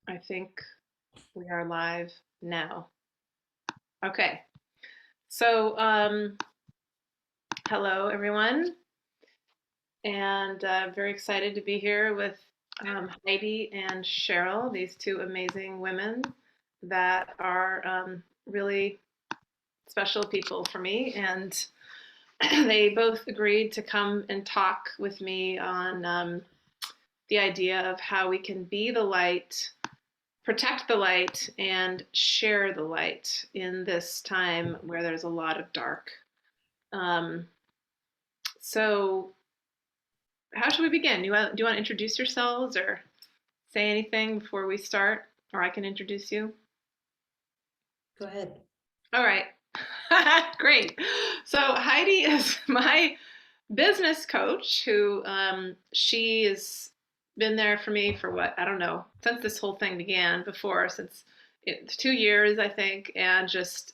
I think we are live now. Okay. So, hello everyone, and very excited to be here with Heidi and Cheryl, these two amazing women that are really special people for me. And they both agreed to come and talk with me on the idea of how we can be the light, protect the light, and share the light in this time where there's a lot of dark. Um, so, how should we begin? Do you want to introduce yourselves or say anything before we start? Or I can introduce you? Go ahead. All right. Great. So, Heidi is my business coach who she has been there for me for what, I don't know, since this whole thing began, before, since 2 years I think. And just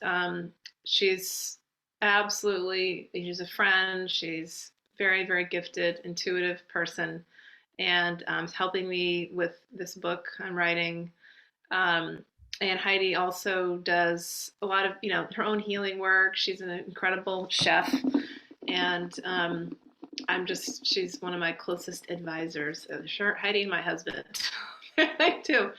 she's she's a friend. She's very gifted, intuitive person, and is helping me with this book I'm writing. um, and Heidi also does a lot of, her own healing work. She's an incredible chef, and she's one of my closest advisors. Sure, Heidi and my husband. I do.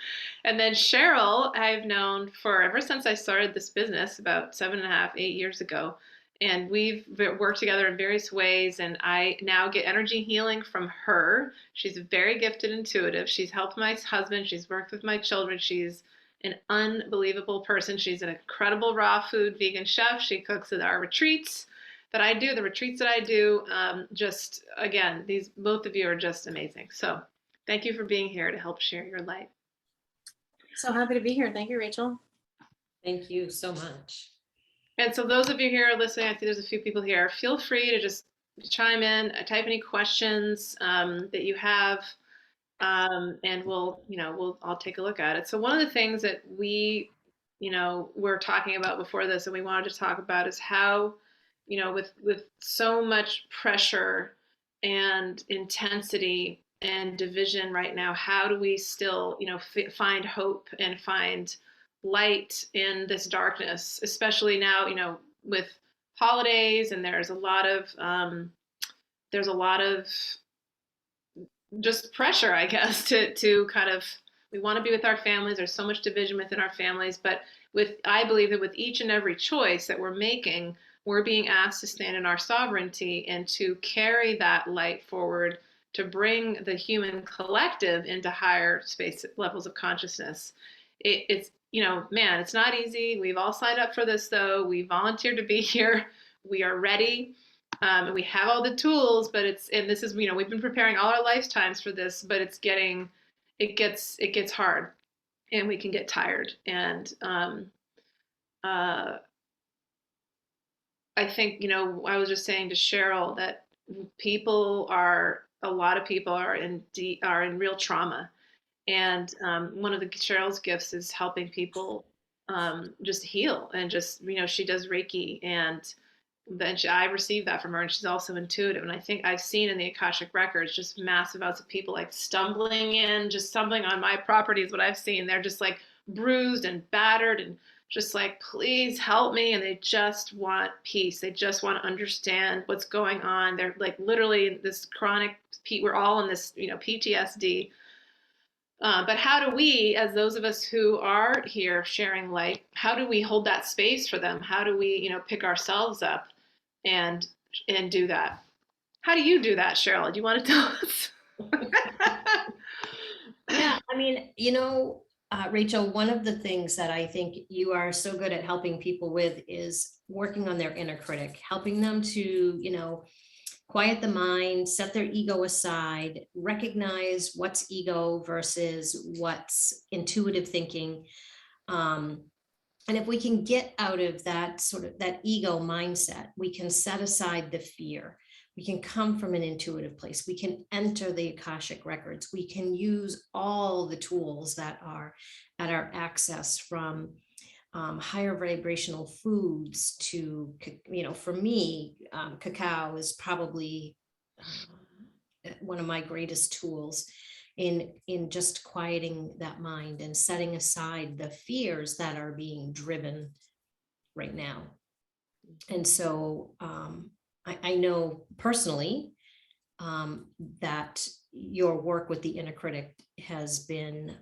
And then Cheryl, I've known for ever since I started this business about 7.5, 8 years ago. And we've worked together in various ways. And I now get energy healing from her. She's very gifted intuitive. She's helped my husband. She's worked with my children. She's an unbelievable person. She's an incredible raw food vegan chef. She cooks at our retreats that I do, the retreats that I do. Just again, these both of you are just amazing. So thank you for being here to help share your light. So happy to be here. Thank you, Rachel. Thank you so much. And so those of you here listening, I see there's a few people here. Feel free to just chime in, type any questions that you have, and I'll take a look at it. So one of the things that were talking about before this, and we wanted to talk about, is how, with so much pressure and intensity and division right now, how do we still, find hope and find light in this darkness, especially now, with holidays, and there's a lot of just pressure, I guess, to kind of, we want to be with our families. There's so much division within our families, but I believe that with each and every choice that we're making, we're being asked to stand in our sovereignty and to carry that light forward, to bring the human collective into higher space levels of consciousness. It's, man, it's not easy. We've all signed up for this, though. We volunteered to be here. We are ready. And we have all the tools, but this is, we've been preparing all our lifetimes for this, but it gets hard, and we can get tired. And uh, I think, I was just saying to Cheryl that a lot of people are in real trauma. And one of Cheryl's gifts is helping people just heal, and just, she does Reiki, and then I received that from her, and she's also intuitive. And I think I've seen in the Akashic records just massive amounts of people like stumbling on my property is what I've seen. They're just like bruised and battered, and just like, please help me. And they just want peace. They just want to understand what's going on. They're like literally this chronic, we're all in this, PTSD. But how do we, as those of us who are here sharing light, how do we hold that space for them? How do we, pick ourselves up and do that? How do you do that, Cheryl? Do you want to tell us? Yeah, I mean, Rachel, one of the things that I think you are so good at helping people with is working on their inner critic, helping them to, quiet the mind, set their ego aside, recognize what's ego versus what's intuitive thinking. And if we can get out of that sort of that ego mindset, we can set aside the fear. We can come from an intuitive place. We can enter the Akashic records. We can use all the tools that are at our access, from higher vibrational foods to, for me, cacao is probably one of my greatest tools. in just quieting that mind and setting aside the fears that are being driven right now. And so I know personally that your work with the inner critic has been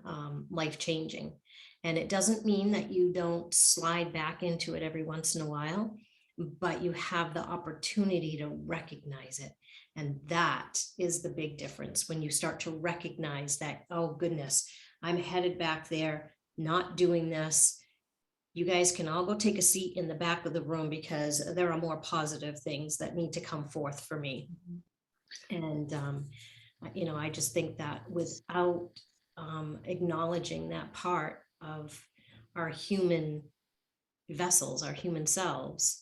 life-changing. And it doesn't mean that you don't slide back into it every once in a while, but you have the opportunity to recognize it. And that is the big difference when you start to recognize that, oh goodness, I'm headed back there, not doing this. You guys can all go take a seat in the back of the room because there are more positive things that need to come forth for me. And, I just think that without acknowledging that part of our human vessels, our human selves,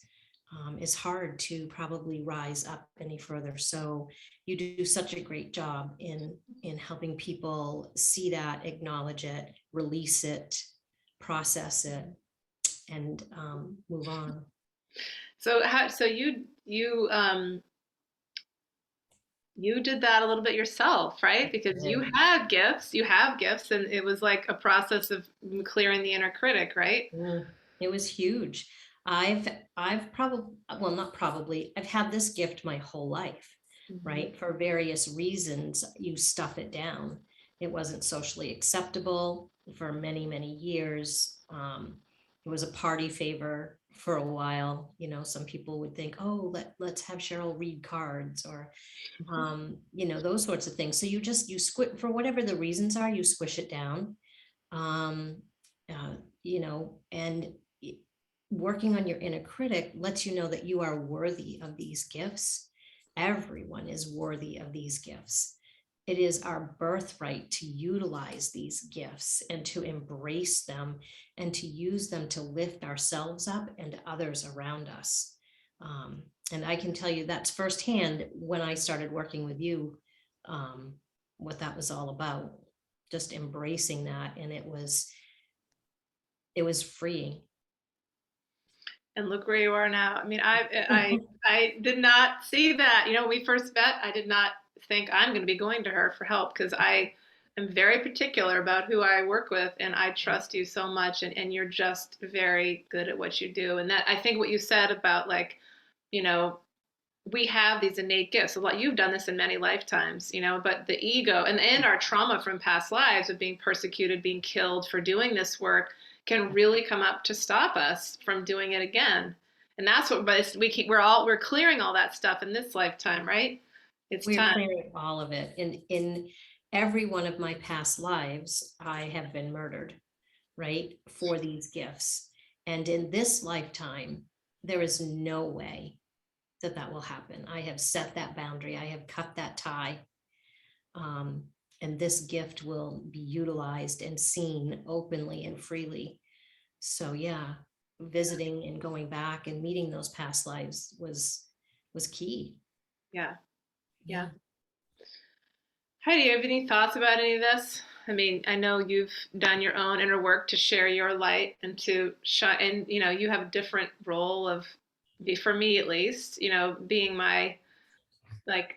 it's hard to probably rise up any further. So you do such a great job in helping people see that, acknowledge it, release it, process it, and move on. So you did that a little bit yourself, right? Because you have gifts, and it was like a process of clearing the inner critic, right? It was huge. I've probably, well, not probably, I've had this gift my whole life, right? For various reasons, you stuff it down. It wasn't socially acceptable for many, many years. It was a party favor for a while. Some people would think, oh, let's have Cheryl read cards, or those sorts of things. So you squish, for whatever the reasons are, you squish it down. And working on your inner critic lets you know that you are worthy of these gifts. Everyone is worthy of these gifts. It is our birthright to utilize these gifts and to embrace them and to use them to lift ourselves up and others around us. And I can tell you that's firsthand when I started working with you, what that was all about, just embracing that. And it was freeing. And look where you are now. I mean, I did not see that. When we first met, I did not think I'm going to be going to her for help, because I am very particular about who I work with, and I trust you so much, and you're just very good at what you do. And that, I think what you said about, like, we have these innate gifts. A lot, you've done this in many lifetimes, but the ego and our trauma from past lives of being persecuted, being killed for doing this work can really come up to stop us from doing it again. And that's what, but we're clearing all that stuff in this lifetime, right? We're clearing all of it. In every one of my past lives, I have been murdered, right, for these gifts. And in this lifetime, there is no way that will happen. I have set that boundary. I have cut that tie. And this gift will be utilized and seen openly and freely. So yeah, visiting and going back and meeting those past lives was key. Yeah. Heidi, do you have any thoughts about any of this? I mean, I know you've done your own inner work to share your light and to shine, and you have a different role of, for me at least, being my, like,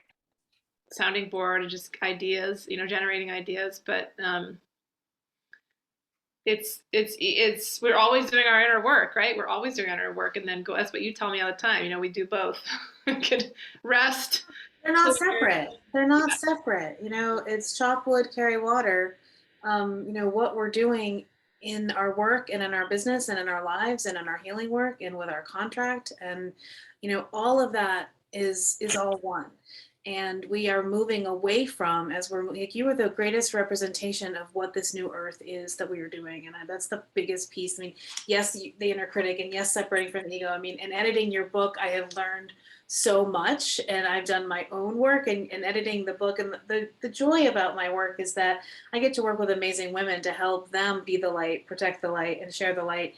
sounding board and just ideas, generating ideas. But it's we're always doing our inner work, right? We're always doing our inner work, and then that's what you tell me all the time. We do both. We could rest. They're not separate. They're not separate. It's chop wood, carry water. What we're doing in our work and in our business and in our lives and in our healing work and with our contract, and all of that is all one. And we are moving away from, as we're like, you were the greatest representation of what this new earth is that we are doing. And that's the biggest piece. I mean, yes, the inner critic, and yes, separating from the ego. I mean, in editing your book, I have learned so much, and I've done my own work and editing the book. And the joy about my work is that I get to work with amazing women to help them be the light, protect the light, and share the light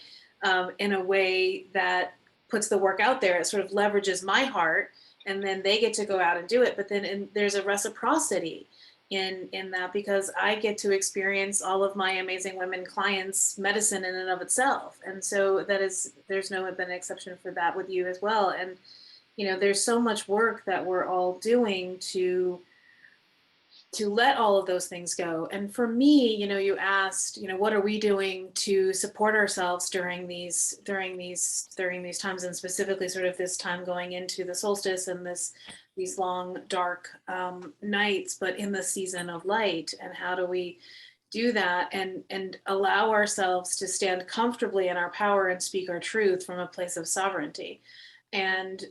in a way that puts the work out there. It sort of leverages my heart, and then they get to go out and do it. But then there's a reciprocity in that, because I get to experience all of my amazing women clients' medicine in and of itself. And so there's no been an exception for that with you as well. And there's so much work that we're all doing to let all of those things go. And for me, you asked, what are we doing to support ourselves during these times, and specifically sort of this time going into the solstice and these long dark nights, but in the season of light. And how do we do that and allow ourselves to stand comfortably in our power and speak our truth from a place of sovereignty? And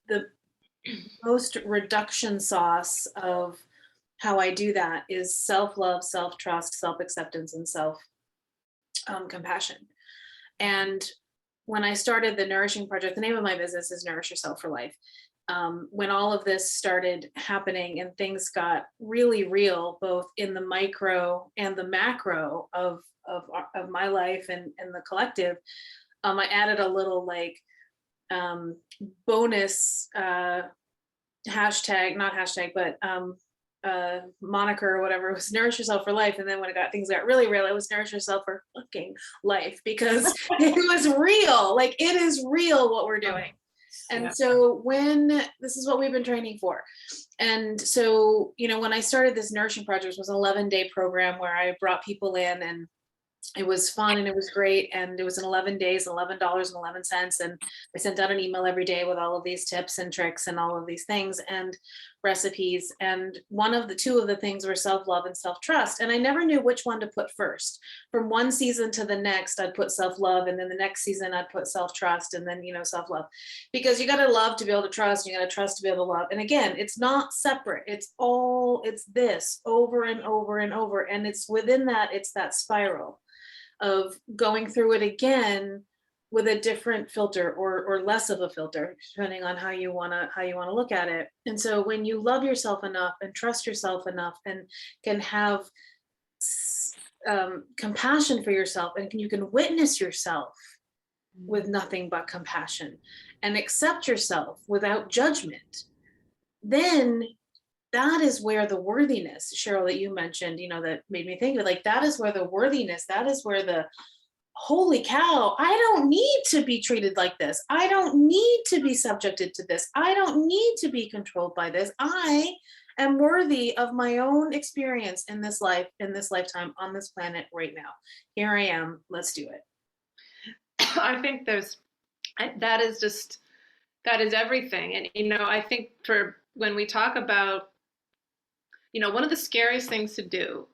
the most reduction sauce of how I do that is self-love, self-trust, self-acceptance, and self-compassion. And when I started the Nourishing Project, the name of my business is Nourish Yourself for Life. When all of this started happening and things got really real, both in the micro and the macro of my life and the collective, I added a little bonus hashtag, not hashtag, but moniker or whatever. It was Nourish Yourself for Life. And then when things got really real, it was Nourish Yourself for fucking life, because it was real. Like, it is real what we're doing. And so this is what we've been training for. And so, when I started this Nourishing Project, it was an 11-day program where I brought people in, and it was fun and it was great. And it was in 11 days, $11.11. And I sent out an email every day with all of these tips and tricks and all of these things and recipes. And two of the things were self-love and self-trust. And I never knew which one to put first. From one season to the next, I'd put self-love. And then the next season I'd put self-trust, and then, self-love, because you got to love to be able to trust. And you got to trust to be able to love. And again, it's not separate. It's this over and over and over. And it's within that, it's that spiral of going through it again with a different filter or less of a filter, depending on how you want to look at it. And so when you love yourself enough and trust yourself enough and can have compassion for yourself, and you can witness yourself with nothing but compassion and accept yourself without judgment, then that is where the worthiness, Cheryl, that you mentioned, that made me think of it, that is where the worthiness, that is where the holy cow, I don't need to be treated like this. I don't need to be subjected to this. I don't need to be controlled by this. I am worthy of my own experience in this life, in this lifetime, on this planet right now. Here I am. Let's do it. I think that is everything. And, I think when we talk about, one of the scariest things to do,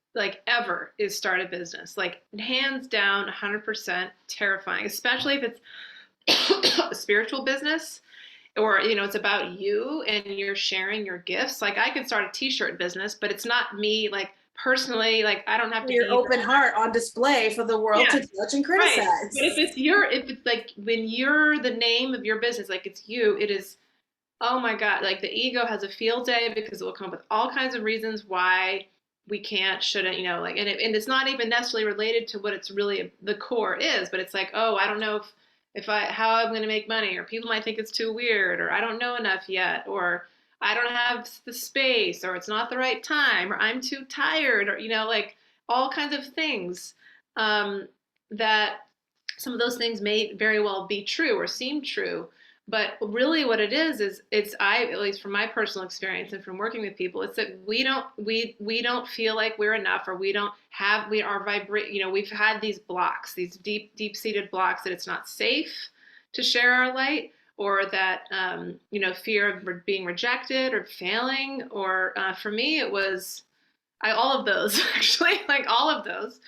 ever, is start a business. Hands down, 100% terrifying, especially if it's a spiritual business, or, it's about you and you're sharing your gifts. I can start a t-shirt business, but it's not me, personally, I don't have to your open heart on display for the world to judge and criticize. Right. But if it's when you're the name of your business, it's you, it is, oh my God, the ego has a field day, because it will come up with all kinds of reasons why we can't, shouldn't, and it's not even necessarily related to what it's really the core is, but it's oh, I don't know how I'm going to make money, or people might think it's too weird, or I don't know enough yet, or I don't have the space, or it's not the right time, or I'm too tired, or, all kinds of things, that some of those things may very well be true or seem true. But really what it is at least from my personal experience and from working with people, it's that we don't feel like we're enough, or we've had these blocks, these deep-seated blocks, that it's not safe to share our light, or that, fear of being rejected or failing, or for me, it was all of those, actually, all of those.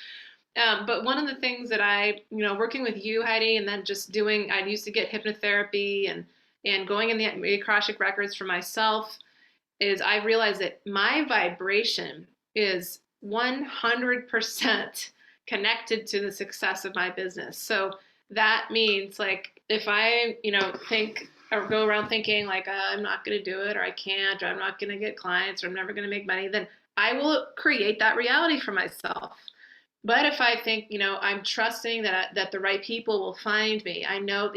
But one of the things that working with you, Heidi, and then just I used to get hypnotherapy and going in the Akashic records for myself, is I realized that my vibration is 100% connected to the success of my business. So that means if I, think or go around thinking I'm not going to do it, or I can't, or I'm not going to get clients, or I'm never going to make money, then I will create that reality for myself. But if I think, I'm trusting that the right people will find me, I know,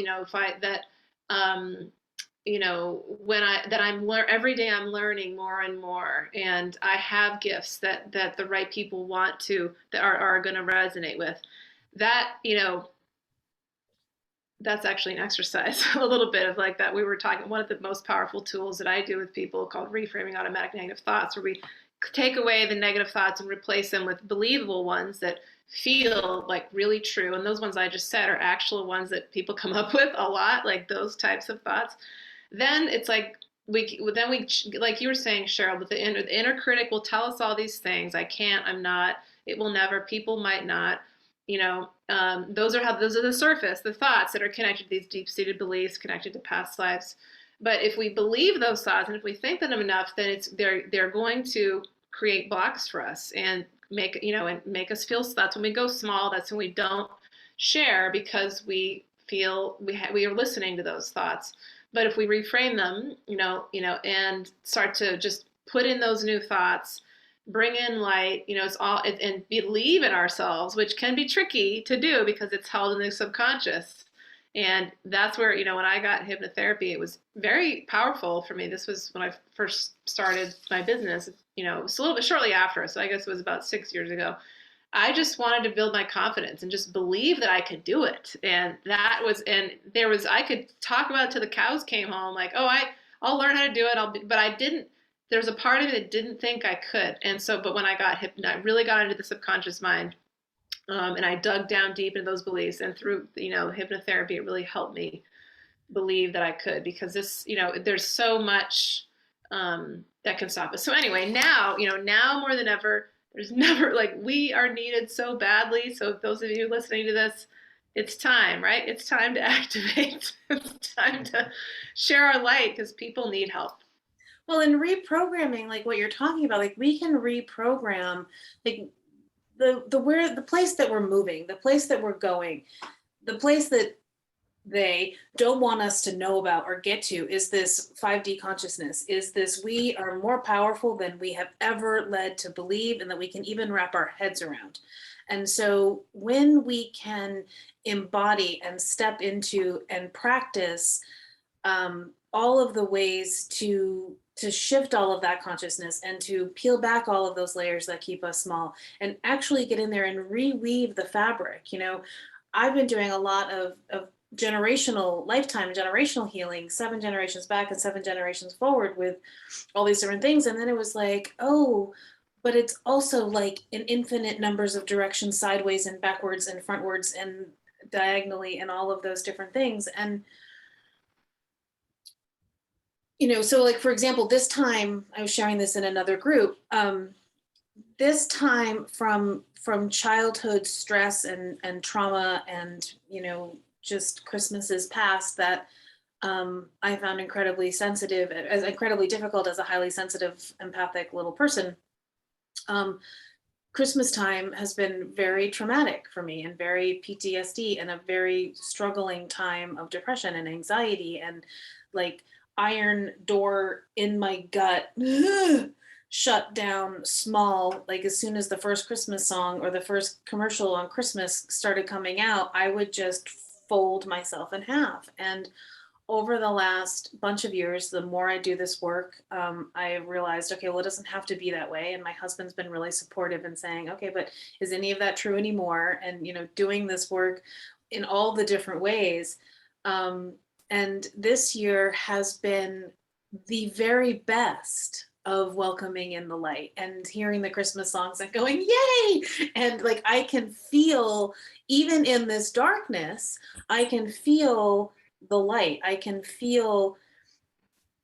every day I'm learning more and more, and I have gifts that the right people that are going to resonate with. That, that's actually an exercise, a little bit of that. We were talking, one of the most powerful tools that I do with people, called reframing automatic negative thoughts, where we take away the negative thoughts and replace them with believable ones that feel like really true. And those ones I just said are actual ones that people come up with a lot, like those types of thoughts. Then it's like we like you were saying, Cheryl, but the inner critic will tell us all these things. I can't. I'm not. It will never. People might not. Those are the surface, the thoughts that are connected to these deep-seated beliefs, connected to past lives. But if we believe those thoughts and if we think them enough, then they're going to create blocks for us and make us feel. That's when we go small. That's when we don't share because we feel we are listening to those thoughts. But if we reframe them, and start to just put in those new thoughts, bring in light, and believe in ourselves, which can be tricky to do because it's held in the subconscious. And that's where, when I got hypnotherapy, it was very powerful for me. This was when I first started my business, it was a little bit shortly after. So I guess it was about 6 years ago. I just wanted to build my confidence and just believe that I could do it. And I could talk about it till the cows came home, like, oh, I'll learn how to do it. But I didn't, there was a part of me that didn't think I could. And so, but when I really got into the subconscious mind, and I dug down deep into those beliefs, and through, hypnotherapy, it really helped me believe that I could, because there's so much, that can stop us. So anyway, now more than ever, there's never, like, we are needed so badly. So those of you listening to this, it's time, right? It's time to activate. It's time to share our light because people need help. Well, in reprogramming, like what you're talking about, like we can reprogram, like the place that we're moving, the place that we're going, the place that they don't want us to know about or get to is this 5D consciousness, is this we are more powerful than we have ever led to believe and that we can even wrap our heads around. And so when we can embody and step into and practice all of the ways to shift all of that consciousness and to peel back all of those layers that keep us small and actually get in there and reweave the fabric. I've been doing a lot of generational healing, 7 generations back and 7 generations forward with all these different things. And then it was like, oh, but it's also like in infinite numbers of directions, sideways and backwards and frontwards and diagonally and all of those different things. And so like, for example, this time I was sharing this in another group, this time from childhood stress and trauma and, just Christmases past that I found incredibly sensitive, as incredibly difficult as a highly sensitive, empathic little person. Christmas time has been very traumatic for me and very PTSD and a very struggling time of depression and anxiety and like iron door in my gut shut down small. Like as soon as the first Christmas song or the first commercial on Christmas started coming out, I would just fold myself in half. And over the last bunch of years, the more I do this work, I realized, okay, well, it doesn't have to be that way. And my husband's been really supportive in saying, okay, but is any of that true anymore? And, doing this work in all the different ways. And this year has been the very best of welcoming in the light and hearing the Christmas songs and going, yay! And like, I can feel, even in this darkness, I can feel the light. I can feel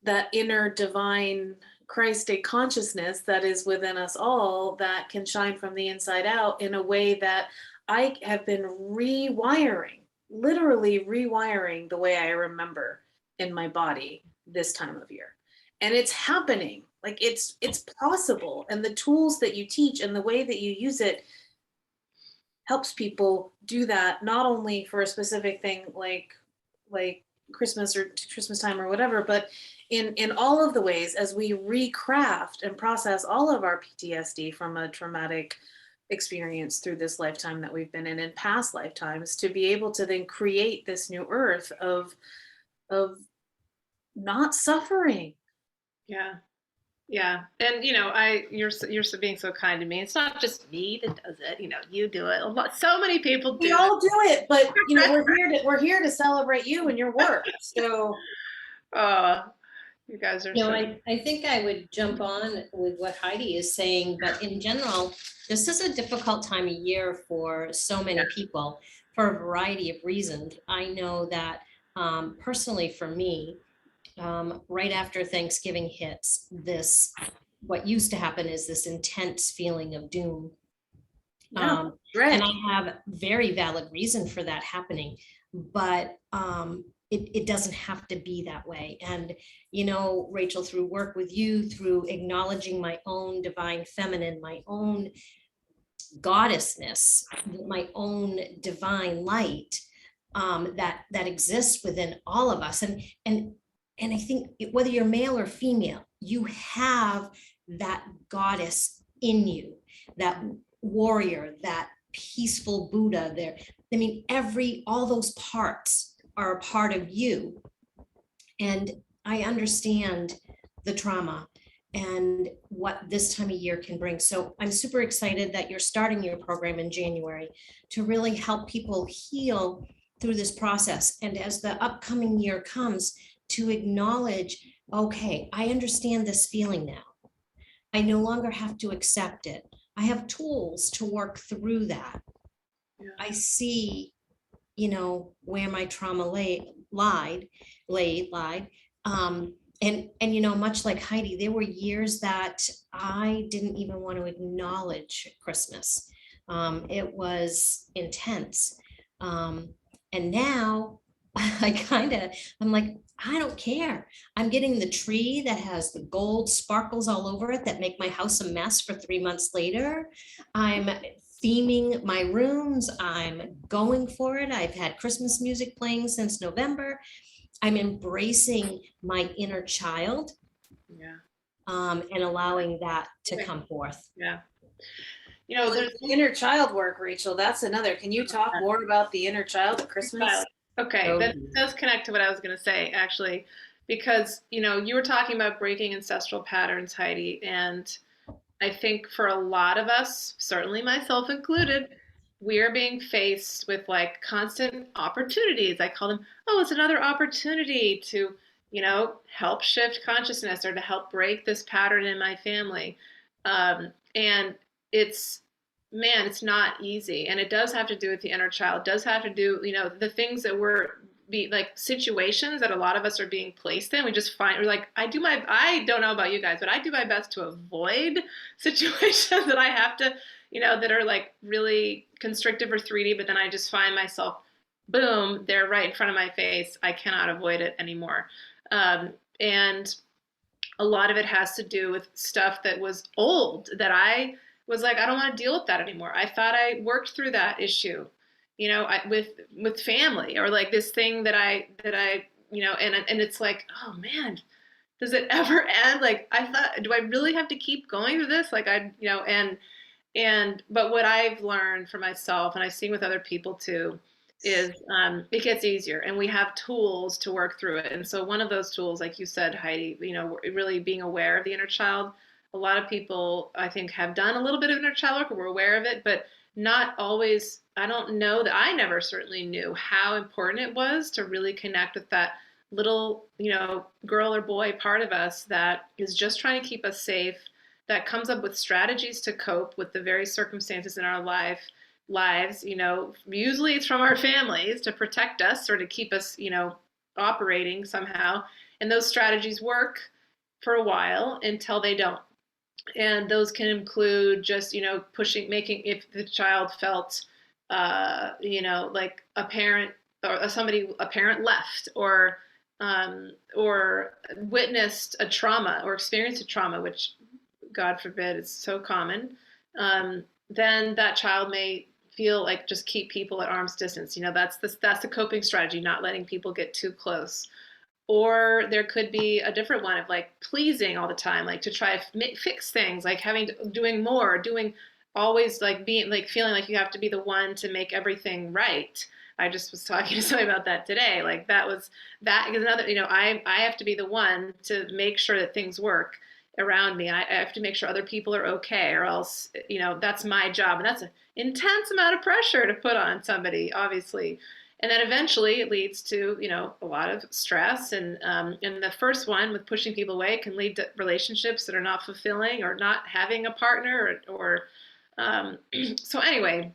that inner divine Christic consciousness that is within us all that can shine from the inside out in a way that I have been rewiring, literally rewiring the way I remember in my body this time of year. And it's happening. Like it's possible. And the tools that you teach and the way that you use it helps people do that, not only for a specific thing like Christmas or Christmas time or whatever, but in all of the ways as we recraft and process all of our PTSD from a traumatic experience through this lifetime that we've been in past lifetimes, to be able to then create this new earth of not suffering. Yeah. Yeah. And, you're being so kind to me. It's not just me that does it. You do it. So many people do. We all do it, but we're here to celebrate you and your work. So, You guys are You know, so. I think I would jump on with what Heidi is saying, but in general, this is a difficult time of year for so many people for a variety of reasons. I know that personally for me, right after Thanksgiving hits, what used to happen is this intense feeling of doom. Yeah, And dread. I have very valid reason for that happening, but it doesn't have to be that way. And, you know, Rachel, through work with you, through acknowledging my own divine feminine, my own goddessness, my own divine light, that exists within all of us. And I think whether you're male or female, you have that goddess in you, that warrior, that peaceful Buddha there. I mean, all those parts are a part of you. And I understand the trauma and what this time of year can bring. So I'm super excited that you're starting your program in January to really help people heal through this process. And as the upcoming year comes, to acknowledge, okay, I understand this feeling now. I no longer have to accept it. I have tools to work through that. Yeah. I see, you know, where my trauma lied. And you know, much like Heidi, there were years that I didn't even want to acknowledge Christmas. It was intense. And now I'm like, I don't care. I'm getting the tree that has the gold sparkles all over it that make my house a mess for 3 months later. I'm theming my rooms. I'm going for it. I've had Christmas music playing since November. I'm embracing my inner child, Yeah. and allowing that to come forth. Yeah. You know, Well, there's the inner child work, Rachel. That's another. Can you talk more about the inner child at Christmas? okay, that does connect to what I was going to say, actually, because, you know, you were talking about breaking ancestral patterns, Heidi, and I think for a lot of us, certainly myself included, we are being faced with like constant opportunities. I call them, oh, it's another opportunity to, you know, help shift consciousness or to help break this pattern in my family. And it's, man, it's not easy. And it does have to do with the inner child, it does have to do, you know, the things that we're be like situations that a lot of us are being placed in. We just find we're like, I don't know about you guys, but I do my best to avoid situations that I have to, you know, that are like really constrictive or 3D, but then I just find myself, boom, they're right in front of my face. I cannot avoid it anymore. And a lot of it has to do with stuff that was old that I was like, I don't want to deal with that anymore. I thought I worked through that issue, you know, with family or like this thing that I, you know, and it's like, oh man, does it ever end? Like I thought, do I really have to keep going through this? Like I, you know, but what I've learned for myself, and I've seen with other people too, is it gets easier, and we have tools to work through it. And so one of those tools, like you said, Heidi, you know, really being aware of the inner child. A lot of people, I think, have done a little bit of inner child work, or we're aware of it, but not always. I don't know that I never certainly knew how important it was to really connect with that little, you know, girl or boy part of us that is just trying to keep us safe, that comes up with strategies to cope with the very circumstances in our lives, you know, usually it's from our families to protect us or to keep us, you know, operating somehow. And those strategies work for a while until they don't. And those can include just, you know, pushing, making, if the child felt, you know, like a parent or a parent left or witnessed a trauma or experienced a trauma, which God forbid, it's so common, then that child may feel like just keep people at arm's distance. You know, that's the coping strategy, not letting people get too close. Or there could be a different one of like pleasing all the time, like to try to fix things, like doing more, doing always like being like feeling like you have to be the one to make everything right. I just was talking to somebody about that today. Like that is another, you know, I have to be the one to make sure that things work around me. I have to make sure other people are okay, or else, you know, that's my job. And that's an intense amount of pressure to put on somebody, obviously. And then eventually it leads to, a lot of stress. And the first one with pushing people away can lead to relationships that are not fulfilling or not having a partner so anyway,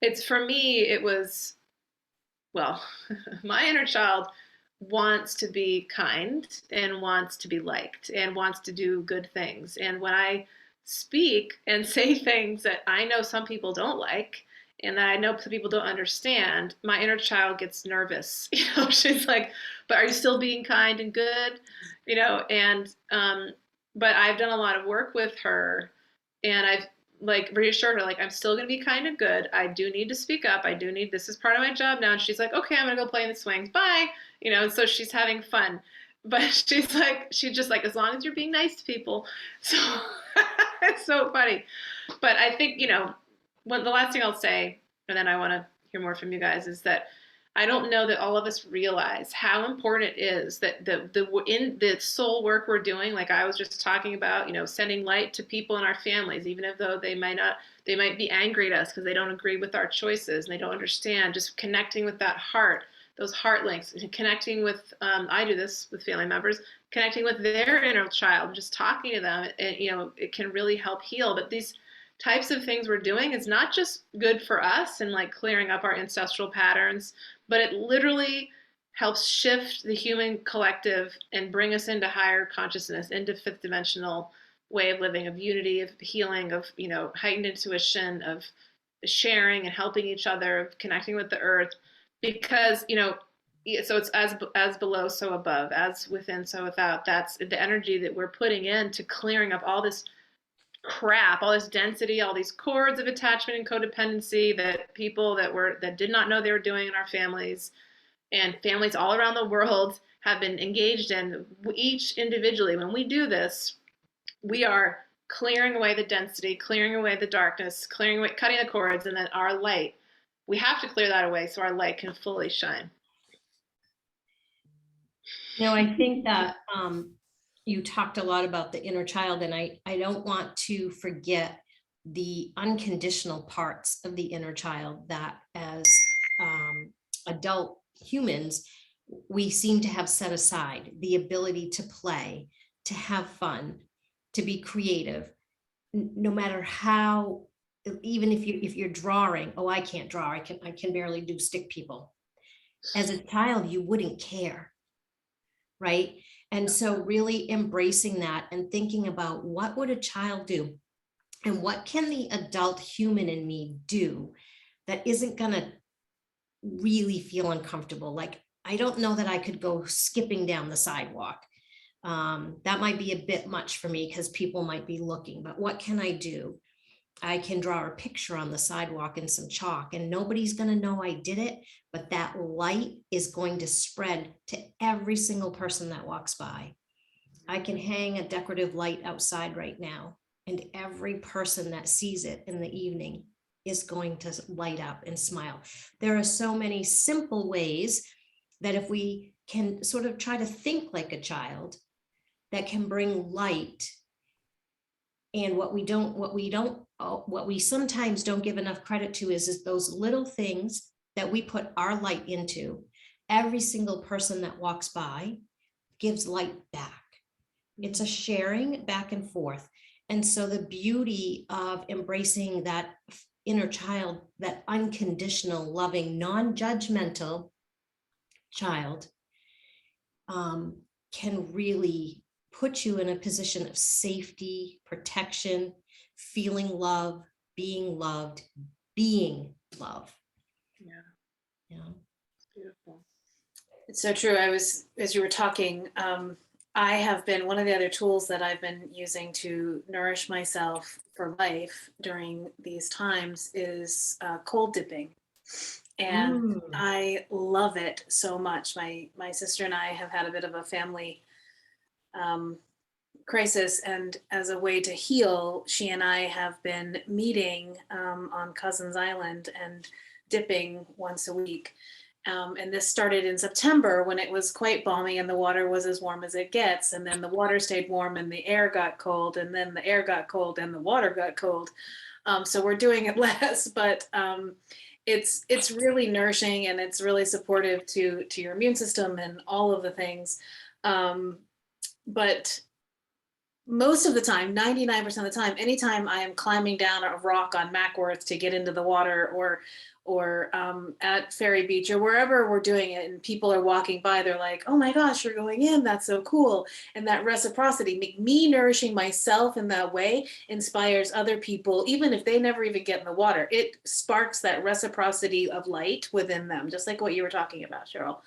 it's for me, it was, well, my inner child wants to be kind and wants to be liked and wants to do good things. And when I speak and say things that I know some people don't like and that I know some people don't understand, my inner child gets nervous. She's like, but are you still being kind and good? And but I've done a lot of work with her, and I've like reassured her, like, I'm still going to be kind of good. I do need to speak up. I do need, this is part of my job now. And she's like, okay, I'm going to go play in the swings. Bye. And so she's having fun, but she's just like, as long as you're being nice to people. So it's so funny. But I think, the last thing I'll say, and then I want to hear more from you guys, is that I don't know that all of us realize how important it is that in the soul work we're doing, like I was just talking about, sending light to people in our families, even if though they might be angry at us because they don't agree with our choices and they don't understand, just connecting with that heart, those heart links, and connecting with, I do this with family members, connecting with their inner child, just talking to them, and, it can really help heal. But these types of things we're doing is not just good for us and like clearing up our ancestral patterns, but it literally helps shift the human collective and bring us into higher consciousness, into fifth dimensional way of living, of unity, of healing, of, heightened intuition, of sharing and helping each other, of connecting with the earth. Because, so it's as below, so above, as within, so without. That's the energy that we're putting into clearing up all this crap, all this density, all these cords of attachment and codependency that people that did not know they were doing in our families, and families all around the world have been engaged in. Each individually, when we do this, we are clearing away the density, clearing away the darkness, clearing away, cutting the cords, and then our light, we have to clear that away so our light can fully shine. I think that you talked a lot about the inner child, and I don't want to forget the unconditional parts of the inner child that as adult humans, we seem to have set aside: the ability to play, to have fun, to be creative, no matter how, even if you're drawing, oh, I can't draw, I can barely do stick people. As a child, you wouldn't care, right? And so really embracing that and thinking about, what would a child do? And what can the adult human in me do that isn't gonna really feel uncomfortable? Like, I don't know that I could go skipping down the sidewalk. That might be a bit much for me because people might be looking, but what can I do? I can draw a picture on the sidewalk and some chalk, and nobody's going to know I did it, but that light is going to spread to every single person that walks by. I can hang a decorative light outside right now, and every person that sees it in the evening is going to light up and smile. There are so many simple ways that if we can sort of try to think like a child, that can bring light. And what we sometimes don't give enough credit to is those little things that we put our light into. Every single person that walks by gives light back. It's a sharing back and forth. And so the beauty of embracing that inner child, that unconditional, loving, non-judgmental child, can really put you in a position of safety, protection, feeling love, being loved, being love. Yeah. It's beautiful. It's so true. As you were talking, I have been, one of the other tools that I've been using to nourish myself for life during these times is cold dipping. And I love it so much. My sister and I have had a bit of a family crisis, and as a way to heal, she and I have been meeting on Cousins Island and dipping once a week. And this started in September when it was quite balmy and the water was as warm as it gets. And then the water stayed warm and the air got cold, and then the air got cold and the water got cold. So we're doing it less, but it's really nourishing, and it's really supportive to your immune system and all of the things. Um, but most of the time, 99% of the time, anytime I am climbing down a rock on Mackworth to get into the water, or at Ferry Beach or wherever we're doing it, and people are walking by, they're like, "Oh my gosh, you're going in! That's so cool!" And that reciprocity, me nourishing myself in that way, inspires other people, even if they never even get in the water. It sparks that reciprocity of light within them, just like what you were talking about, Cheryl.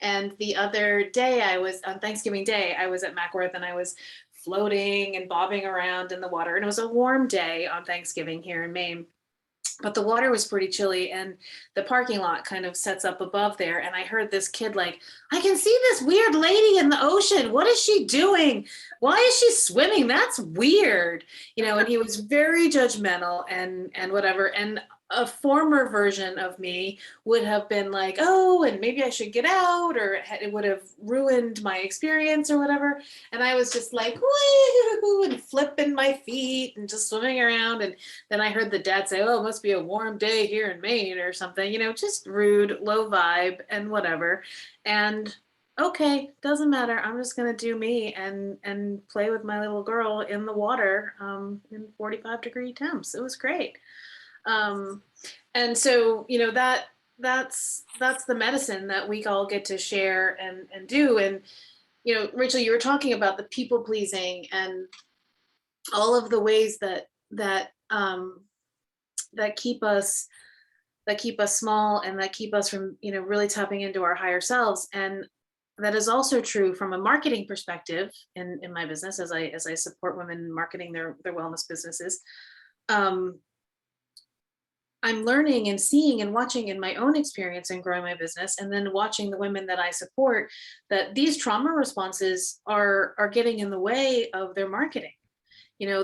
And the other day, I was on Thanksgiving Day, I was at Mackworth, and I was floating and bobbing around in the water. And it was a warm day on Thanksgiving here in Maine, but the water was pretty chilly, and the parking lot kind of sets up above there. And I heard this kid like, "I can see this weird lady in the ocean. What is she doing? Why is she swimming? That's weird." And he was very judgmental and whatever. And a former version of me would have been like, "Oh, and maybe I should get out," or it would have ruined my experience or whatever. And I was just like, "Woo," and flipping my feet and just swimming around. And then I heard the dad say, "Oh, it must be a warm day here in Maine," or something, just rude, low vibe and whatever. And okay, doesn't matter. I'm just gonna do me and play with my little girl in the water, in 45-degree temps. It was great. Um, and so, that's the medicine that we all get to share and do. And, Rachel, you were talking about the people pleasing and all of the ways that keep us small, and that keep us from, really tapping into our higher selves. And that is also true from a marketing perspective in my business, as I support women marketing their wellness businesses. Um, I'm learning and seeing and watching in my own experience and growing my business, and then watching the women that I support, that these trauma responses are getting in the way of their marketing.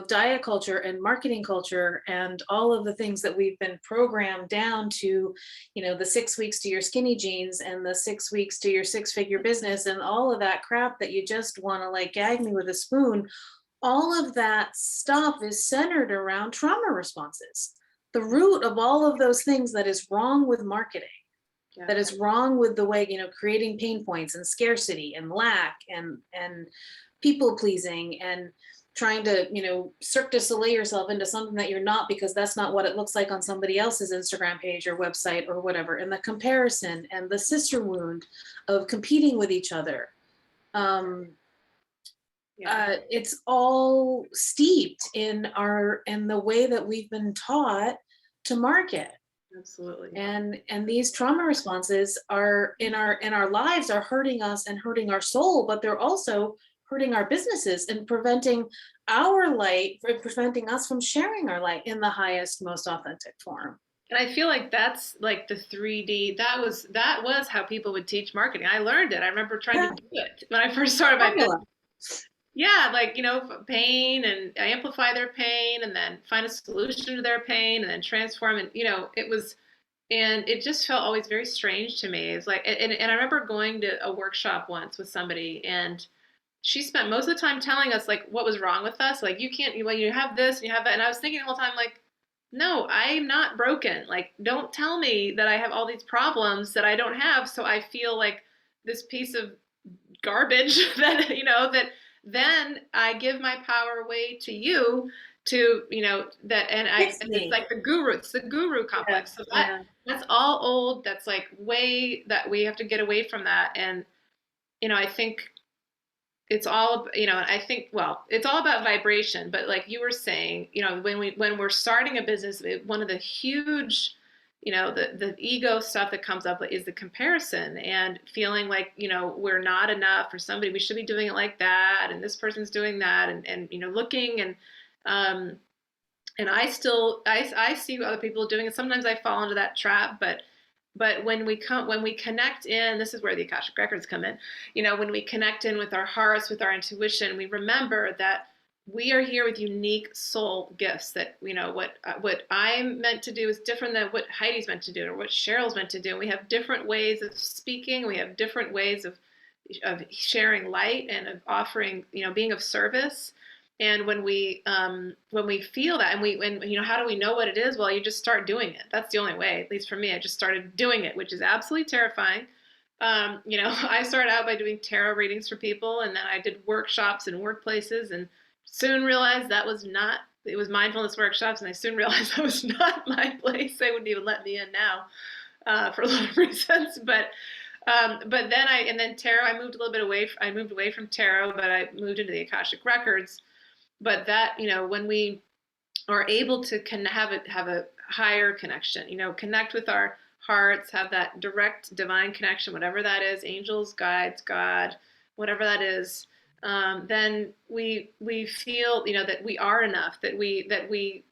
Diet culture and marketing culture and all of the things that we've been programmed down to, the 6 weeks to your skinny jeans and the 6 weeks to your six-figure business and all of that crap that you just want to like gag me with a spoon. All of that stuff is centered around trauma responses. The root of all of those things that is wrong with marketing, Yeah. that is wrong with the way, creating pain points and scarcity and lack and people pleasing and trying to, Cirque du Soleil yourself into something that you're not, because that's not what it looks like on somebody else's Instagram page or website or whatever. And the comparison and the sister wound of competing with each other. It's all steeped in the way that we've been taught to market. Absolutely. And these trauma responses are in our lives, are hurting us and hurting our soul, but they're also hurting our businesses and preventing our light, preventing us from sharing our light in the highest, most authentic form. And I feel like that's like the 3D. That was how people would teach marketing. I learned it. I remember trying to do it when I first started my business. Yeah, like, pain, and amplify their pain, and then find a solution to their pain, and then transform. And, and it just felt always very strange to me. It's like, and I remember going to a workshop once with somebody, and she spent most of the time telling us like what was wrong with us. Like, you can't, you have this and you have that. And I was thinking the whole time, like, no, I'm not broken. Like, don't tell me that I have all these problems that I don't have. So I feel like this piece of garbage that, that then I give my power away to you to, that, and it's like it's the guru complex. So that's all old. That's like way that we have to get away from that. And, I think it's all, and I think, well, it's all about vibration, but like you were saying, when we're starting a business, one of the huge, the ego stuff that comes up is the comparison and feeling like, we're not enough for somebody, we should be doing it like that. And this person's doing that, and looking, and I see other people doing it. Sometimes I fall into that trap, but when we connect in, this is where the Akashic records come in. When we connect in with our hearts, with our intuition, we remember that we are here with unique soul gifts. That what I'm meant to do is different than what Heidi's meant to do, or what Cheryl's meant to do. And we have different ways of speaking. We have different ways of sharing light and of offering, being of service. And when we feel that, and how do we know what it is? Well, you just start doing it. That's the only way. At least for me, I just started doing it, which is absolutely terrifying. I started out by doing tarot readings for people, and then I did workshops in workplaces, and soon realized that was not. It was mindfulness workshops, and I soon realized that was not my place. They wouldn't even let me in now for a lot of reasons. But then tarot. I moved a little bit away. I moved away from tarot, but I moved into the Akashic records. But that, when we are able to have a higher connection, connect with our hearts, have that direct divine connection, whatever that is, angels, guides, God, whatever that is, then we feel, that we are enough, that we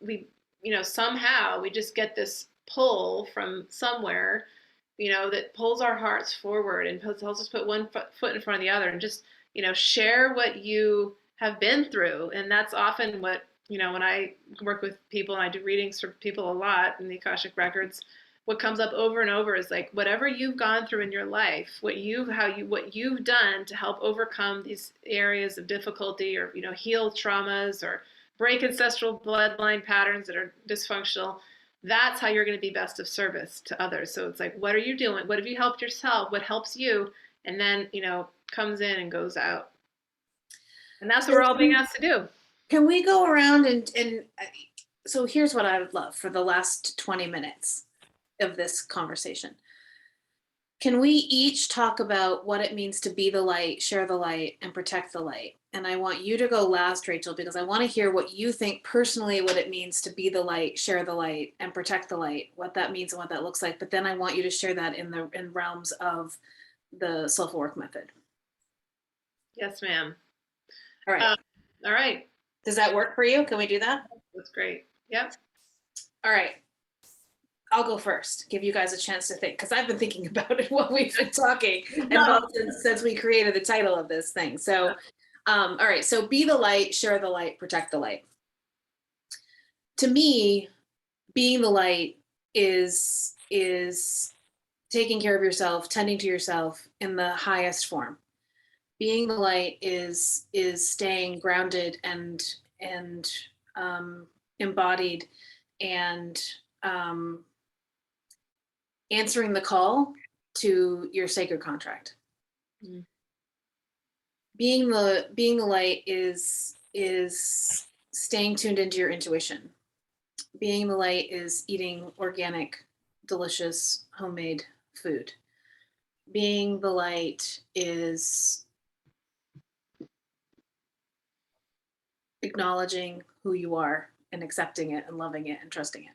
somehow we just get this pull from somewhere, that pulls our hearts forward and tells us put one foot in front of the other and just, share what you have been through. And that's often what, when I work with people and I do readings for people a lot in the Akashic records, what comes up over and over is like whatever you've gone through in your life, what you've done to help overcome these areas of difficulty, or heal traumas, or break ancestral bloodline patterns that are dysfunctional. That's how you're going to be best of service to others. So it's like, what are you doing? What have you helped yourself? What helps you? And then, comes in and goes out. And that's what we're all being asked to do. Can we go around and so here's what I would love for the last 20 minutes of this conversation. Can we each talk about what it means to be the light, share the light, and protect the light? And I want you to go last, Rachel, because I want to hear what you think personally what it means to be the light, share the light, and protect the light, what that means and what that looks like. But then I want you to share that in realms of the soulful work method. Yes, ma'am. All right. All right. Does that work for you? Can we do that? That's great. Yep. All right. I'll go first, give you guys a chance to think, because I've been thinking about it while we've been talking and since we created the title of this thing. So, all right. So be the light, share the light, protect the light. To me, being the light is taking care of yourself, tending to yourself in the highest form. Being the light is staying grounded and embodied and answering the call to your sacred contract. Mm. Being the light is staying tuned into your intuition. Being the light is eating organic, delicious, homemade food. Being the light is acknowledging who you are and accepting it and loving it and trusting it.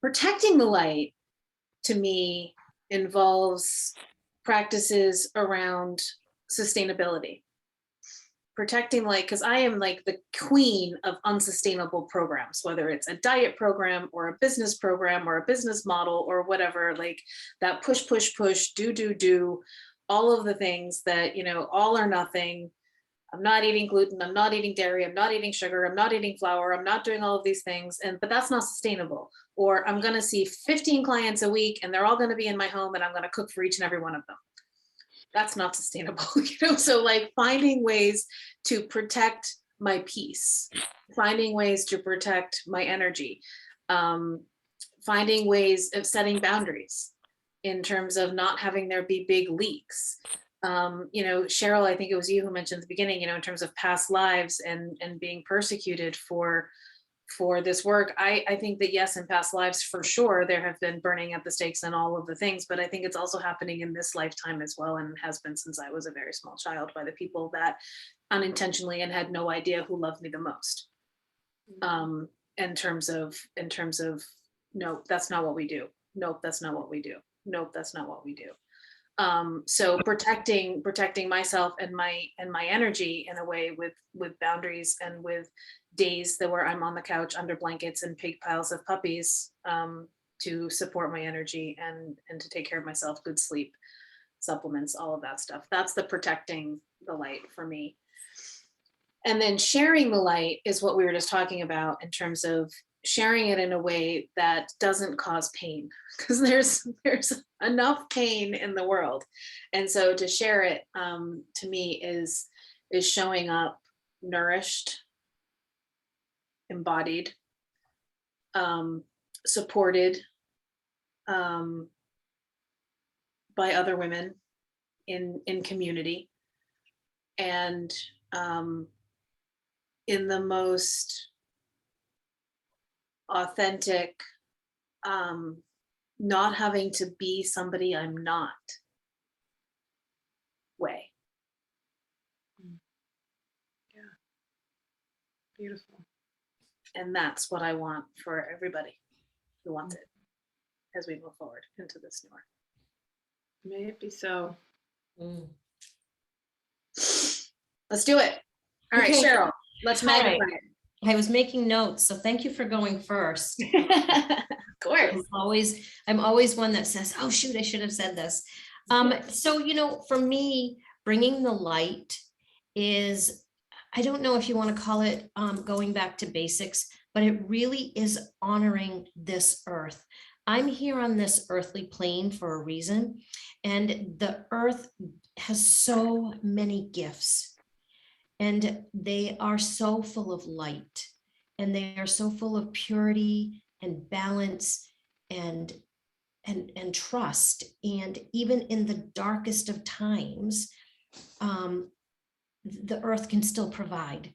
Protecting the light, to me, involves practices around sustainability. Protecting light, because I am like the queen of unsustainable programs, whether it's a diet program or a business program or a business model or whatever, like that push, do, all of the things that, all or nothing. I'm not eating gluten, I'm not eating dairy, I'm not eating sugar, I'm not eating flour, I'm not doing all of these things, but that's not sustainable. Or I'm gonna see 15 clients a week and they're all gonna be in my home and I'm gonna cook for each and every one of them. That's not sustainable, So like finding ways to protect my peace, finding ways to protect my energy, finding ways of setting boundaries in terms of not having there be big leaks. Cheryl, I think it was you who mentioned at the beginning, in terms of past lives and being persecuted for this work. I think that yes, in past lives, for sure, there have been burning at the stakes and all of the things, but I think it's also happening in this lifetime as well, and has been since I was a very small child, by the people that unintentionally and had no idea who loved me the most. In terms of, no, that's not what we do. Nope, that's not what we do. Nope, that's not what we do. So protecting myself and my energy in a way with boundaries and with days where I'm on the couch under blankets and pig piles of puppies, to support my energy and to take care of myself, good sleep, supplements, all of that stuff. That's the protecting the light for me. And then sharing the light is what we were just talking about, in terms of sharing it in a way that doesn't cause pain, because there's enough pain in the world. And so to share it, to me, is showing up nourished, embodied, supported um, by other women in community, and in the most authentic, not having to be somebody I'm not way. Yeah. Beautiful. And that's what I want for everybody who wants it as we move forward into this new work. May it be so. Mm. Let's do it. All right, Okay. Cheryl, let's All right. magnify I was making notes, so thank you for going first. it. Of course. I'm always one that says, oh, shoot, I should have said this. So, you know, for me, bringing the light is, I don't know if you want to call it going back to basics, but it really is honoring this earth. I'm here on this earthly plane for a reason, and the earth has so many gifts, and they are so full of light, and they are so full of purity and balance and trust. And even in the darkest of times, the earth can still provide.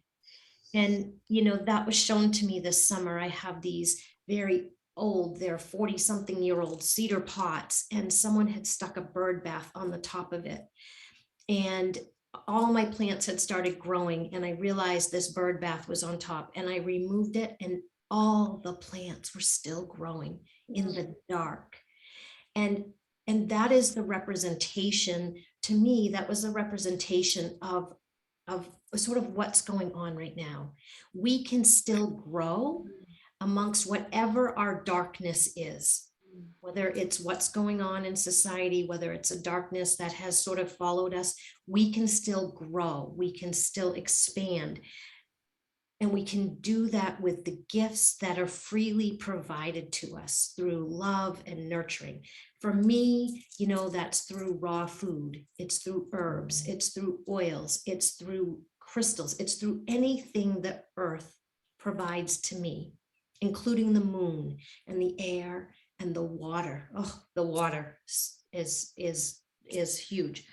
And, you know, that was shown to me this summer. I have these very old, they're 40-something-year-old cedar pots, and someone had stuck a bird bath on the top of it. And all my plants had started growing, and I realized this bird bath was on top, and I removed it, and all the plants were still growing in the dark. And that is the representation, to me, that was a representation of sort of what's going on right now. We can still grow amongst whatever our darkness is, whether it's what's going on in society, whether it's a darkness that has sort of followed us. We can still grow, we can still expand. And we can do that with the gifts that are freely provided to us through love and nurturing. For me, you know, that's through raw food, it's through herbs, it's through oils, it's through crystals, it's through anything that earth provides to me, including the moon and the air and the water. Oh, the water is huge.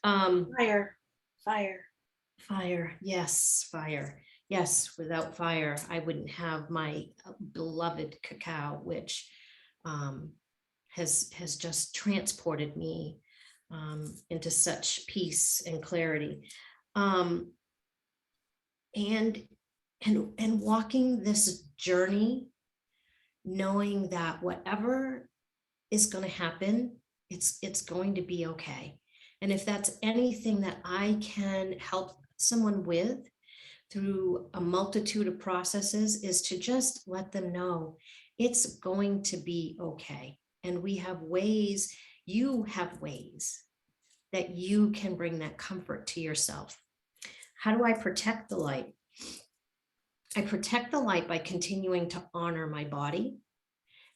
Fire. Fire, yes, fire. Yes, without fire, I wouldn't have my beloved cacao, which has just transported me into such peace and clarity. And walking this journey, knowing that whatever is going to happen, it's going to be okay. And if that's anything that I can help someone with through a multitude of processes, is to just let them know it's going to be okay. And we have ways, you have ways that you can bring that comfort to yourself. How do I protect the light? I protect the light by continuing to honor my body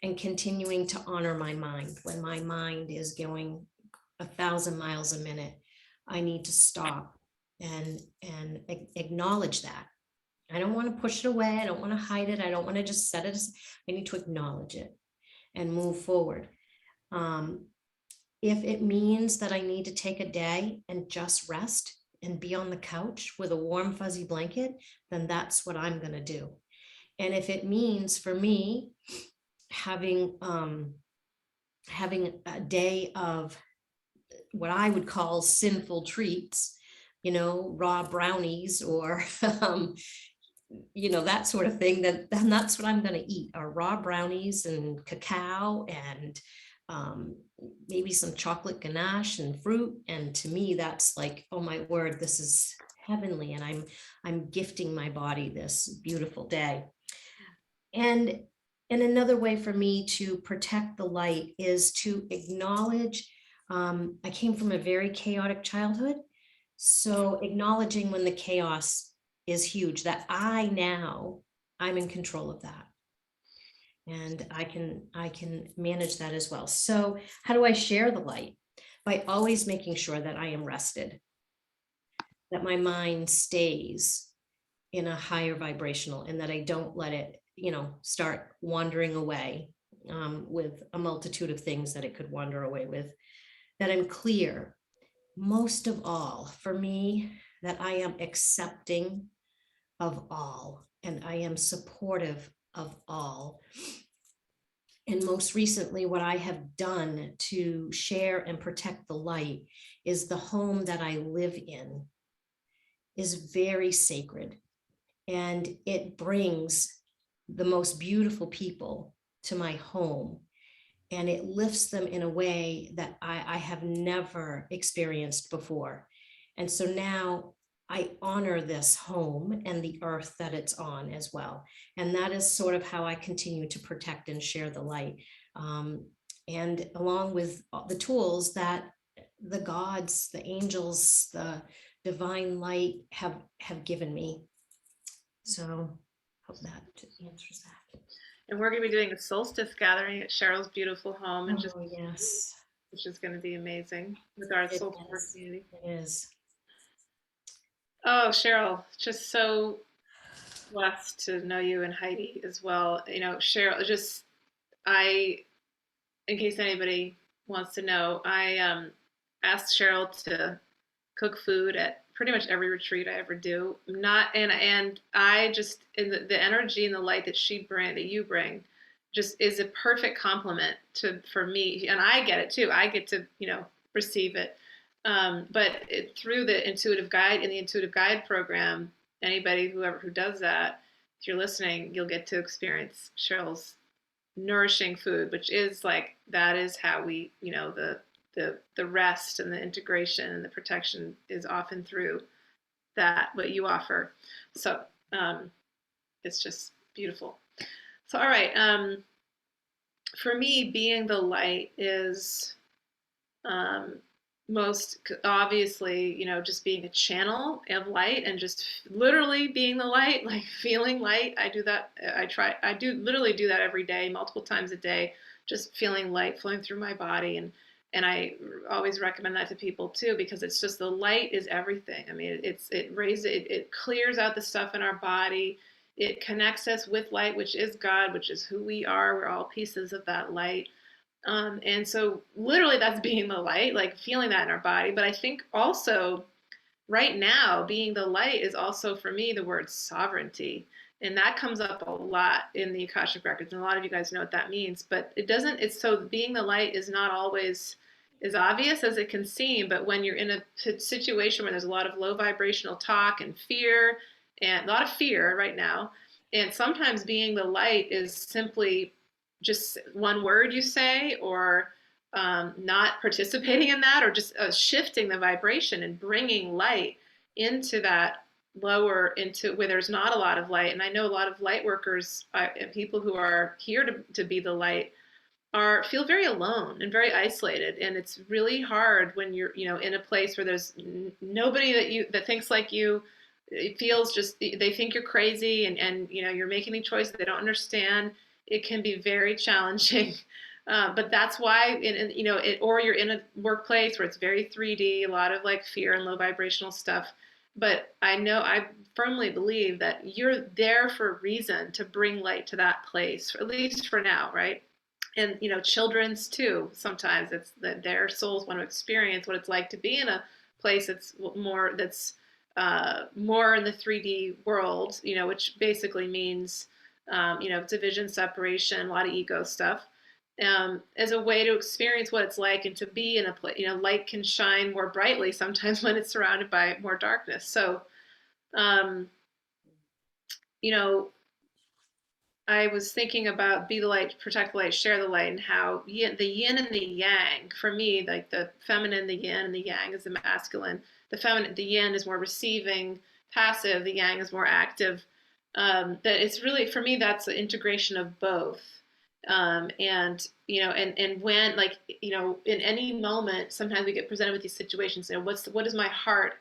and continuing to honor my mind. When my mind is going 1,000 miles a minute, I need to stop and acknowledge that. I don't want to push it away. I don't want to hide it. I don't want to just set it. I need to acknowledge it and move forward. If it means that I need to take a day and just rest and be on the couch with a warm, fuzzy blanket, then that's what I'm going to do. And if it means for me having a day of what I would call sinful treats, you know, raw brownies or, you know, that sort of thing, then that's what I'm going to eat, are raw brownies and cacao and maybe some chocolate ganache and fruit. And to me, that's like, oh my word, this is heavenly. And I'm gifting my body this beautiful day. And another way for me to protect the light is to acknowledge, I came from a very chaotic childhood. So acknowledging when the chaos is huge, that I'm in control of that. And I can manage that as well. So how do I share the light? By always making sure that I am rested, that my mind stays in a higher vibrational, and that I don't let it, start wandering away, with a multitude of things that it could wander away with, that I'm clear, most of all for me, that I am accepting of all and I am supportive of all. And most recently, what I have done to share and protect the light is the home that I live in is very sacred, and it brings the most beautiful people to my home, and it lifts them in a way that I have never experienced before. And so now I honor this home and the earth that it's on as well. And that is sort of how I continue to protect and share the light. Um, and along with the tools that the gods, the angels, the divine light have given me. So hope that answers that. And we're going to be doing a solstice gathering at Cheryl's beautiful home, and just Oh, yes, which is going to be amazing with our it solstice is. community. It is. Oh, Cheryl, just so blessed to know you, and Heidi as well. Cheryl, just I, in case anybody wants to know, I asked Cheryl to cook food at pretty much every retreat I ever do. Not and I just in the energy and the light that you bring just is a perfect complement to for me, and I get it too. I get to receive it. But through the intuitive guide in the intuitive guide program, anybody who does that, if you're listening, you'll get to experience Cheryl's nourishing food, which is like that is how we the rest and the integration and the protection is often through that what you offer. So it's just beautiful. So all right, for me, being the light is um, most obviously, just being a channel of light and just literally being the light, like feeling light. I do that. I do literally do that every day, multiple times a day, just feeling light flowing through my body. And I always recommend that to people too, because it's just the light is everything. I mean, it raises, it clears out the stuff in our body. It connects us with light, which is God, which is who we are. We're all pieces of that light. And so literally that's being the light, like feeling that in our body. But I think also right now, being the light is also for me the word sovereignty. And that comes up a lot in the Akashic Records. And a lot of you guys know what that means. But it's so being the light is not always as obvious as it can seem. But when you're in a situation where there's a lot of low vibrational talk and fear, and a lot of fear right now, and sometimes being the light is simply just one word you say, or not participating in that, or just shifting the vibration and bringing light into that lower, into where there's not a lot of light. And I know a lot of light workers, people who are here to be the light, feel very alone and very isolated, and it's really hard when you're in a place where there's nobody that thinks like you. It feels just they think you're crazy, and you're making the choices they don't understand. It can be very challenging. But that's why or you're in a workplace where it's very 3D, a lot of like fear and low vibrational stuff. But I firmly believe that you're there for a reason, to bring light to that place, at least for now, right? And children's too, sometimes it's that their souls want to experience what it's like to be in a place that's more in the 3D world, which basically means division, separation, a lot of ego stuff, as a way to experience what it's like and to be in a place. Light can shine more brightly sometimes when it's surrounded by more darkness. So um, you know I was thinking about be the light, protect the light, share the light, and how the yin and the yang, for me, like the feminine, the yin, and the yang is the masculine. The yin is more receiving, passive. The yang is more active. That it's really, for me, that's the integration of both. And when, like, in any moment, sometimes we get presented with these situations. What does my heart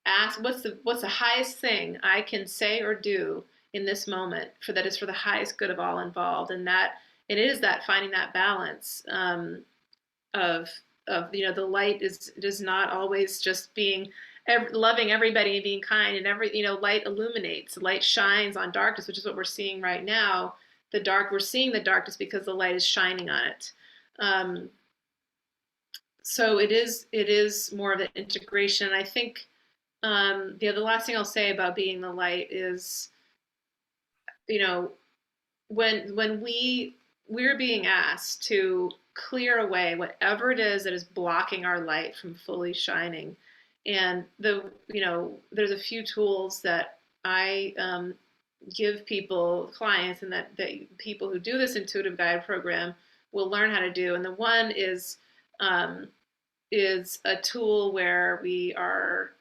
ask? What's the highest thing I can say or do in this moment for that is for the highest good of all involved, and that it is that finding that balance, of the light is not always just being loving everybody and being kind, and light illuminates, light shines on darkness, which is what we're seeing right now. We're seeing the darkness because the light is shining on it. Um, so it is more of an integration. I think the last thing I'll say about being the light is, you know, when we're being asked to clear away whatever it is that is blocking our light from fully shining. And there's a few tools that I give people, clients, and that people who do this intuitive guide program will learn how to do. And the one um, is a tool where we are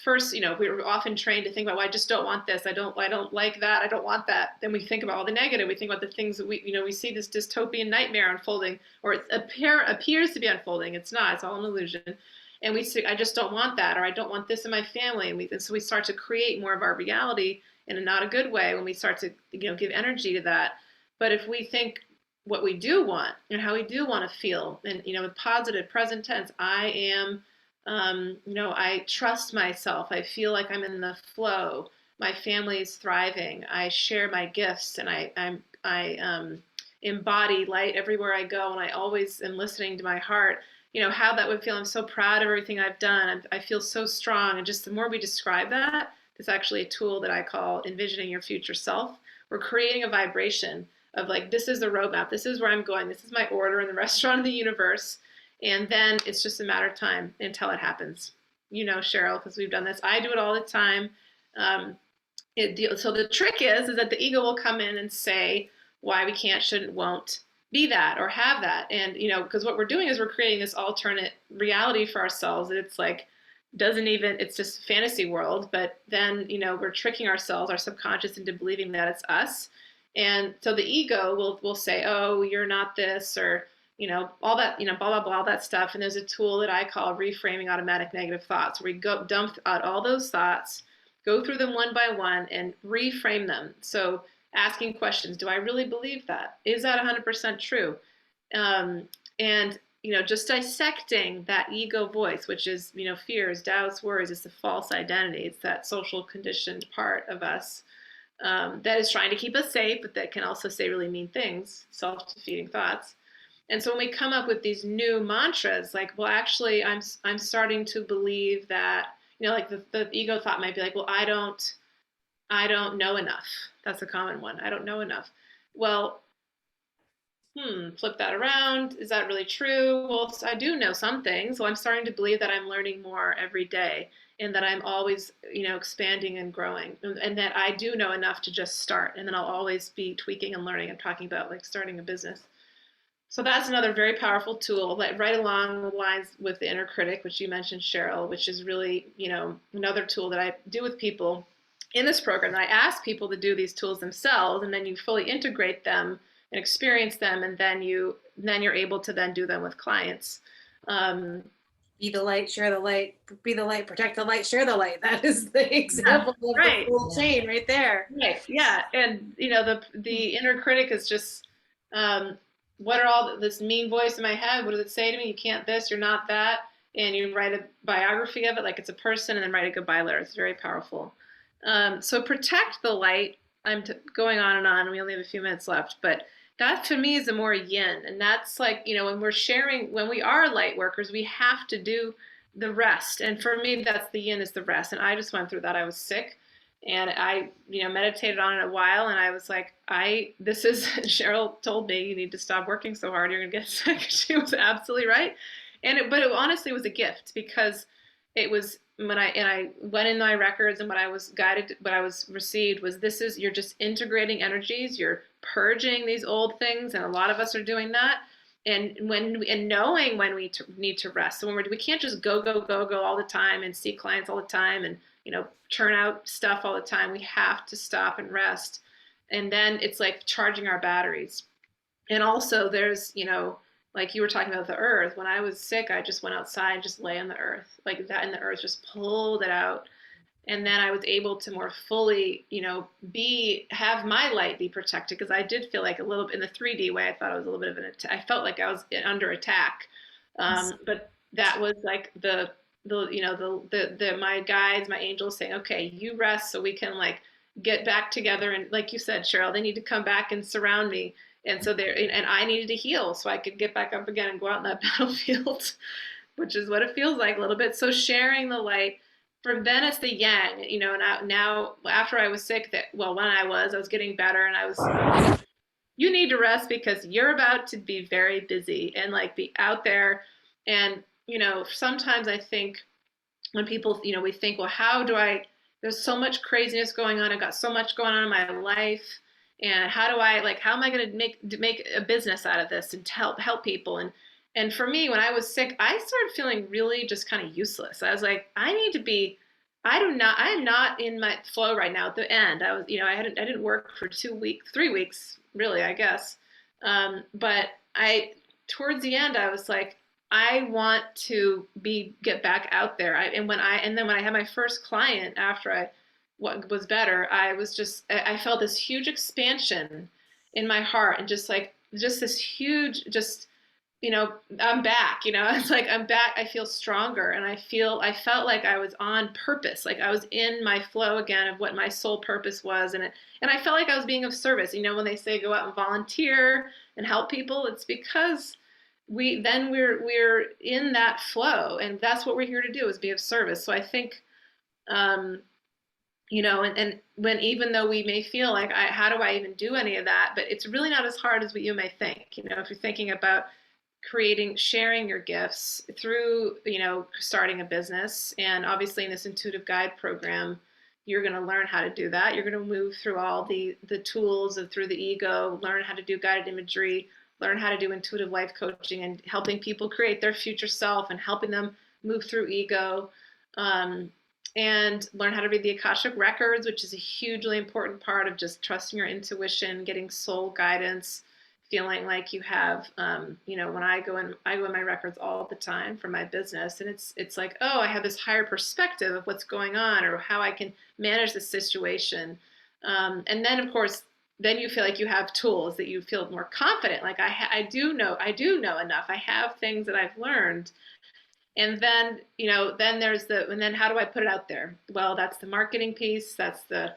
first, we're often trained to think about, well, I just don't want this. I don't like that. I don't want that. Then we think about all the negative. We think about the things that we see this dystopian nightmare unfolding, or it appears to be unfolding. It's not. It's all an illusion. And we say, I just don't want that, or I don't want this in my family. And so we start to create more of our reality in a not a good way when we start to, give energy to that. But if we think what we do want and how we do want to feel, and, with positive present tense, I am, I trust myself. I feel like I'm in the flow. My family is thriving. I share my gifts, and I embody light everywhere I go, and I always am listening to my heart. How that would feel. I'm so proud of everything I've done. I feel so strong. And just the more we describe that, it's actually a tool that I call envisioning your future self. We're creating a vibration of like, this is the roadmap. This is where I'm going. This is my order in the restaurant of the universe. And then it's just a matter of time until it happens. Cheryl, because we've done this. I do it all the time. Um, so the trick is that the ego will come in and say why we can't, shouldn't, won't be that or have that. And, because what we're doing is we're creating this alternate reality for ourselves that it's like, it's just fantasy world. But then, we're tricking ourselves, our subconscious, into believing that it's us. And so the ego will say, oh, you're not this, or, all that, blah, blah, blah, all that stuff. And there's a tool that I call reframing automatic negative thoughts, where we go dump out all those thoughts, go through them one by one and reframe them. So asking questions, do I really believe that? Is that 100% true? And, just dissecting that ego voice, which is, fears, doubts, worries. It's the false identity. It's that social conditioned part of us that is trying to keep us safe, but that can also say really mean things, self-defeating thoughts. And so when we come up with these new mantras, like, well, actually, I'm starting to believe that, like the ego thought might be like, well, I don't know enough. That's a common one. I don't know enough. Well, flip that around. Is that really true? Well, I do know some things. So I'm starting to believe that I'm learning more every day, and that I'm always, expanding and growing, and that I do know enough to just start. And then I'll always be tweaking and learning. I'm talking about like starting a business. So that's another very powerful tool, that right along the lines with the inner critic, which you mentioned, Cheryl, which is really, another tool that I do with people in this program. I ask people to do these tools themselves, and then you fully integrate them and experience them, and then you're able to then do them with clients. Be the light, share the light, be the light, protect the light, share the light. That is the example of right. the full chain right there. Right. Yeah. And the inner critic is just what are all this mean voice in my head? What does it say to me? You can't this, you're not that. And you write a biography of it like it's a person, and then write a goodbye letter. It's very powerful. So protect the light. I'm going on and on. We only have a few minutes left, but that to me is a more yin. And that's like, when we are light workers, we have to do the rest. And for me, that's the yin, is the rest. And I just went through that. I was sick, and I, meditated on it a while, and I was like, Cheryl told me, you need to stop working so hard. You're going to get sick. She was absolutely right. But it honestly was a gift, because it was when I went in my records, and what I was guided, what I was received was, you're just integrating energies, you're purging these old things. And a lot of us are doing that. And knowing when we need to rest. So we can't just go all the time and see clients all the time and, churn out stuff all the time. We have to stop and rest. And then it's like charging our batteries. And also there's, like you were talking about the earth. When I was sick, I just went outside and just lay on the earth like that, and the earth just pulled it out. And then I was able to more fully, have my light be protected, because I did feel like a little bit in the 3D way. I thought I was a little bit of I felt like I was under attack. But that was like my guides, my angels saying, okay, you rest so we can like get back together. And like you said, Cheryl, they need to come back and surround me. And so there, and I needed to heal so I could get back up again and go out in that battlefield, which is what it feels like a little bit. So sharing the light from then it's the yang, now after I was sick when I was getting better and I was, you need to rest because you're about to be very busy and like be out there. And, sometimes I think when people, we think, well, how do I, there's so much craziness going on. I've got so much going on in my life. And how am I going to make a business out of this and help people? And for me, when I was sick, I started feeling really just kind of useless. I was like, I am not in my flow right now. At the end, I didn't work for 2 weeks, 3 weeks, really, I guess. But towards the end, I was like, I want to get back out there. And then when I had my first client after what was better, I felt this huge expansion in my heart and just this huge, I'm back, it's like I'm back. I feel stronger and I felt like I was on purpose. Like I was in my flow again of what my soul purpose was. And I felt like I was being of service. When they say go out and volunteer and help people, it's because we're in that flow, and that's what we're here to do, is be of service. So I think, and when, even though we may feel like, how do I even do any of that? But it's really not as hard as what you may think. If you're thinking about sharing your gifts through, starting a business, and obviously in this intuitive guide program, you're going to learn how to do that. You're going to move through all the tools through the ego, learn how to do guided imagery, learn how to do intuitive life coaching and helping people create their future self and helping them move through ego, and learn how to read the Akashic records, which is a hugely important part of just trusting your intuition, getting soul guidance, feeling like you have, when I go in my records all the time for my business, and it's like, oh, I have this higher perspective of what's going on or how I can manage the situation. And then of course, then you feel like you have tools that you feel more confident. Like I do know enough. I have things that I've learned. And then, and then how do I put it out there? Well, that's the marketing piece. That's the,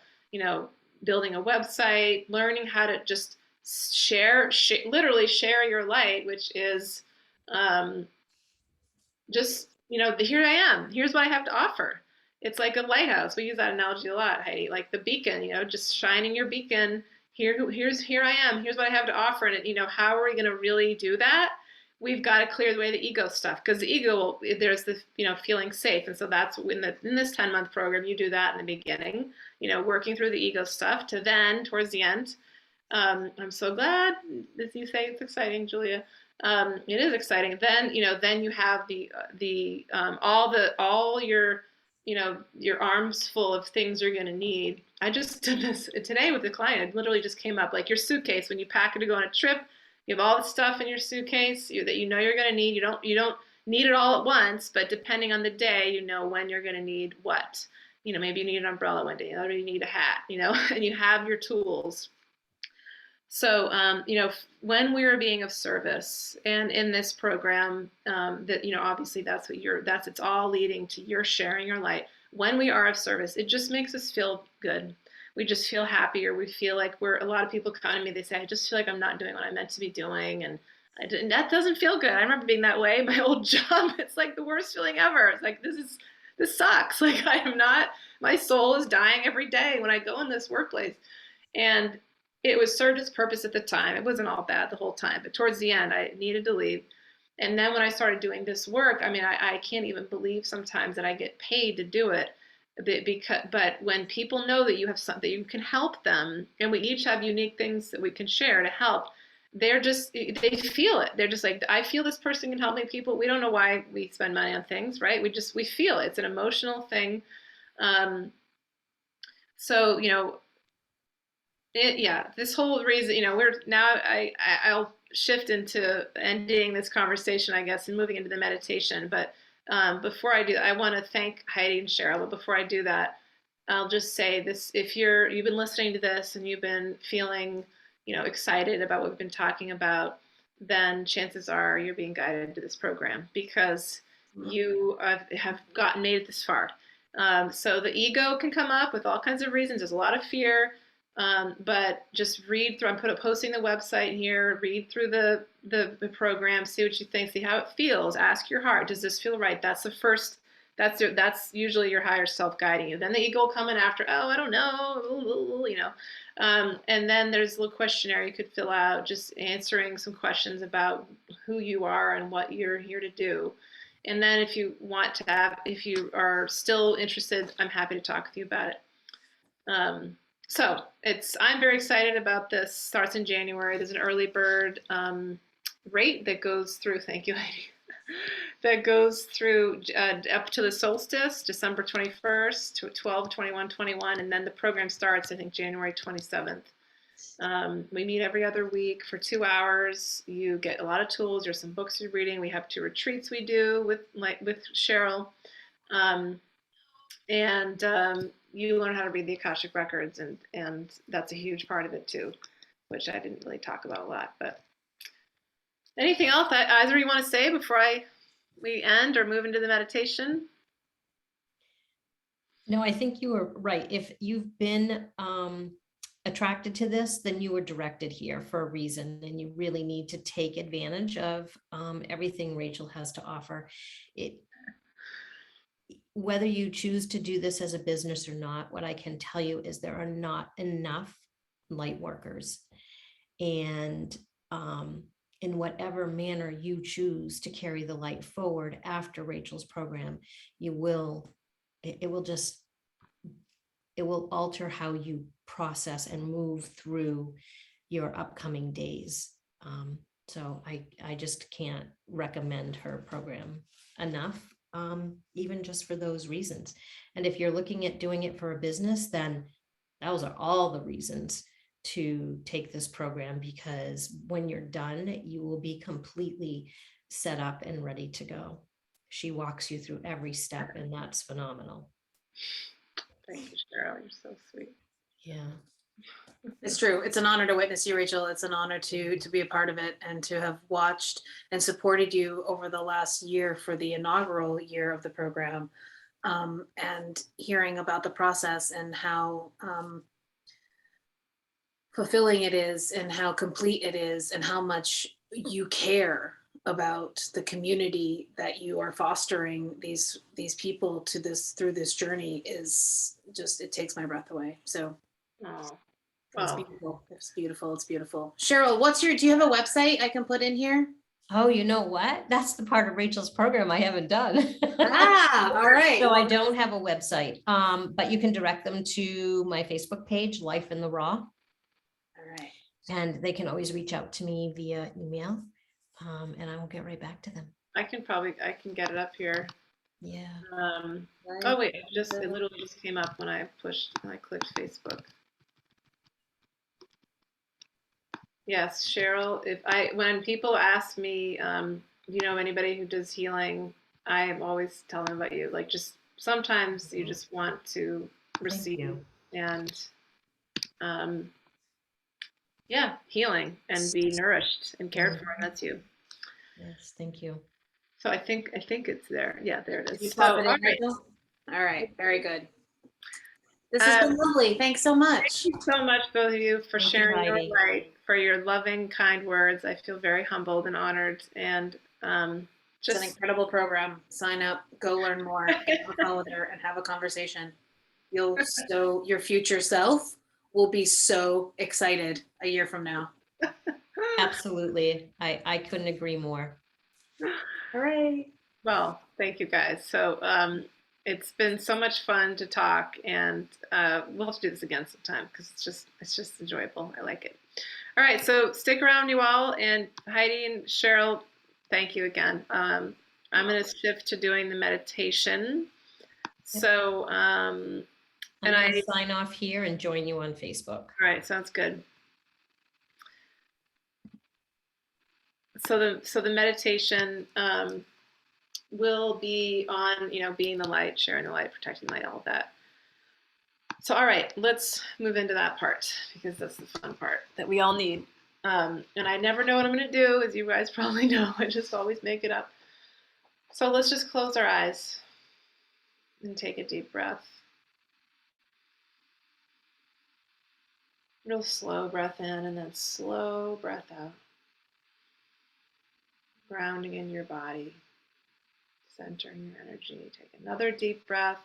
building a website, learning how to just literally share your light, which is, just, here I am. Here's what I have to offer. It's like a lighthouse. We use that analogy a lot, Heidi, like the beacon, just shining your beacon. Here I am. Here's what I have to offer. And, how are we going to really do that? We've got to clear away the ego stuff, because the ego, there's the, feeling safe. And so that's in this 10-month program, you do that in the beginning, working through the ego stuff to then towards the end. I'm so glad that you say it's exciting, Julia. It is exciting. Then, then you have all your, your arms full of things you're going to need. I just did this today with the client. It literally just came up, like your suitcase. When you pack it to go on a trip, you have all the stuff in your suitcase that you're going to need. You don't need it all at once, but depending on the day, when you're going to need what. Maybe you need an umbrella one day, or you need a hat, and you have your tools. So, when we are being of service, and in this program, that, obviously it's all leading to your sharing your light. When we are of service, it just makes us feel good. We just feel happier. We feel like a lot of people come to me, they say, I just feel like I'm not doing what I'm meant to be doing. And that doesn't feel good. I remember being that way in my old job. It's like the worst feeling ever. It's like, this sucks. Like my soul is dying every day when I go in this workplace. And it was served its purpose at the time. It wasn't all bad the whole time, but towards the end, I needed to leave. And then when I started doing this work, I can't even believe sometimes that I get paid to do it. But when people know that you have something, you can help them, and we each have unique things that we can share to help, they feel it. They're just like, I feel this person can help me. People, we don't know why we spend money on things, right? We feel it. It's an emotional thing. So, this whole reason, we're now, I'll shift into ending this conversation, I guess, and moving into the meditation. But before I do that, I want to thank Heidi and Cheryl. But before I do that, I'll just say this: if you've been listening to this and you've been feeling, excited about what we've been talking about, then chances are you're being guided to this program, because you have gotten made it this far. So the ego can come up with all kinds of reasons. There's a lot of fear, but just read through. I'm posting the website here. Read through the program. See what you think. See how it feels. Ask your heart. Does this feel right? That's the first. That's usually your higher self guiding you. Then the ego will come in after. Oh, I don't know. You know. And then there's a little questionnaire you could fill out, just answering some questions about who you are and what you're here to do. And then if you want to if you are still interested, I'm happy to talk with you about it. So I'm very excited about this. Starts in January. There's an early bird rate that goes through. Thank you, Heidi. That goes through up to the solstice, December 21st to 12, 21, 21, and then the program starts, I think, January 27th. We meet every other week for 2 hours. You get a lot of tools. There's some books you're reading. We have 2 retreats we do with Cheryl, and you learn how to read the Akashic records, and that's a huge part of it too, which I didn't really talk about a lot. But anything else that either you want to say before we end or move into the meditation? No, I think you were right. If you've been attracted to this, then you were directed here for a reason, and you really need to take advantage of everything Rachel has to offer. Whether you choose to do this as a business or not, what I can tell you is there are not enough light workers. And in whatever manner you choose to carry the light forward after Rachel's program, it will alter how you process and move through your upcoming days. So I just can't recommend her program enough, even just for those reasons. And if you're looking at doing it for a business, then those are all the reasons to take this program, because when you're done, you will be completely set up and ready to go. She walks you through every step, and that's phenomenal. Thank you, Cheryl. You're so sweet. Yeah. It's true. It's an honor to witness you, Rachel. It's an honor to be a part of it and to have watched and supported you over the last year for the inaugural year of the program, and hearing about the process and how fulfilling it is and how complete it is and how much you care about the community that you are fostering these people to this through this journey is just, it takes my breath away. So it's beautiful. It's beautiful. It's beautiful. Cheryl, do you have a website I can put in here? Oh, you know what? That's the part of Rachel's program I haven't done. All right. So I don't have a website, but you can direct them to my Facebook page, Life in the Raw. All right. And they can always reach out to me via email, and I will get right back to them. I can get it up here. Yeah. Oh wait, it literally just came up when I clicked Facebook. Yes, Cheryl, when people ask me, you know, anybody who does healing, I am always telling them about you. Like, just sometimes you just want to receive and, healing and be nourished and cared for. And that's you. Yes, thank you. So I think it's there. Yeah, there it is. All right, very good. This has been lovely. Thanks so much. Thank you so much, both of you, for sharing your light, for your loving, kind words. I feel very humbled and honored, and it's an incredible program. Sign up, go learn more, follow there, and have a conversation. Your future self will be so excited a year from now. Absolutely. I couldn't agree more. All right. Well, thank you guys. So it's been so much fun to talk, and we'll have to do this again sometime because it's just enjoyable. I like it. All right, so stick around, you all, and Heidi and Cheryl, thank you again. I'm going to shift to doing the meditation. So and I sign off here and join you on Facebook. All right, sounds good. So the meditation will be on, being the light, sharing the light, protecting the light, all of that. So, all right, let's move into that part, because that's the fun part that we all need. And I never know what I'm going to do, as you guys probably know. I just always make it up. So let's just close our eyes and take a deep breath. Real slow breath in and then slow breath out. Grounding into your body, centering your energy. Take another deep breath.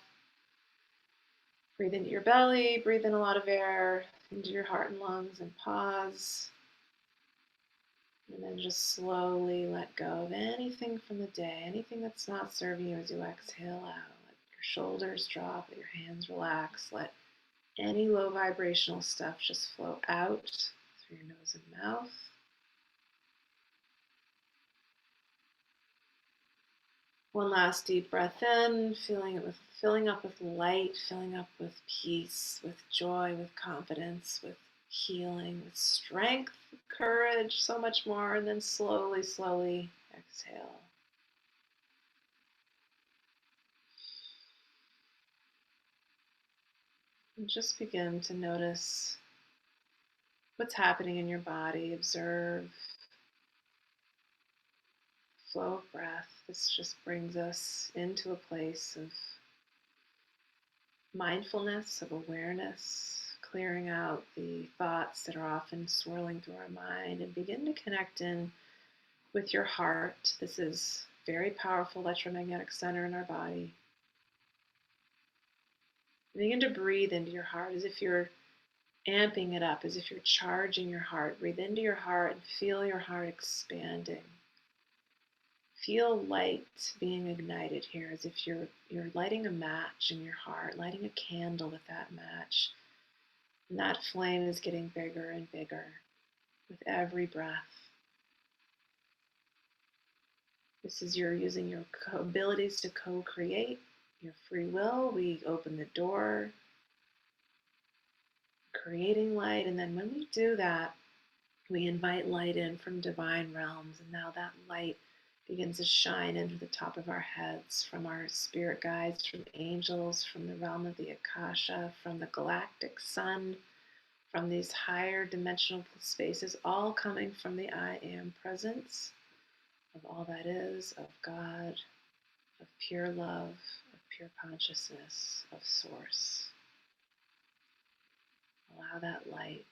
Breathe into your belly, breathe in a lot of air into your heart and lungs, and pause. And then just slowly let go of anything from the day, anything that's not serving you as you exhale out. Let your shoulders drop, let your hands relax. Let any low vibrational stuff just flow out through your nose and mouth. One last deep breath in, filling up with light, filling up with peace, with joy, with confidence, with healing, with strength, with courage, so much more. And then slowly, slowly exhale. And just begin to notice what's happening in your body. Observe the flow of breath. This just brings us into a place of mindfulness, of awareness, clearing out the thoughts that are often swirling through our mind, and begin to connect in with your heart. This is a very powerful electromagnetic center in our body. Begin to breathe into your heart as if you're amping it up, as if you're charging your heart. Breathe into your heart and feel your heart expanding. Feel light being ignited here, as if you're lighting a match in your heart, lighting a candle with that match. And that flame is getting bigger and bigger with every breath. This is your using your abilities to co-create, your free will. We open the door, creating light, and then when we do that, we invite light in from divine realms, and now that light begins to shine into the top of our heads, from our spirit guides, from angels, from the realm of the Akasha, from the galactic sun, from these higher dimensional spaces, all coming from the I Am presence of all that is, of God, of pure love, of pure consciousness, of source. Allow that light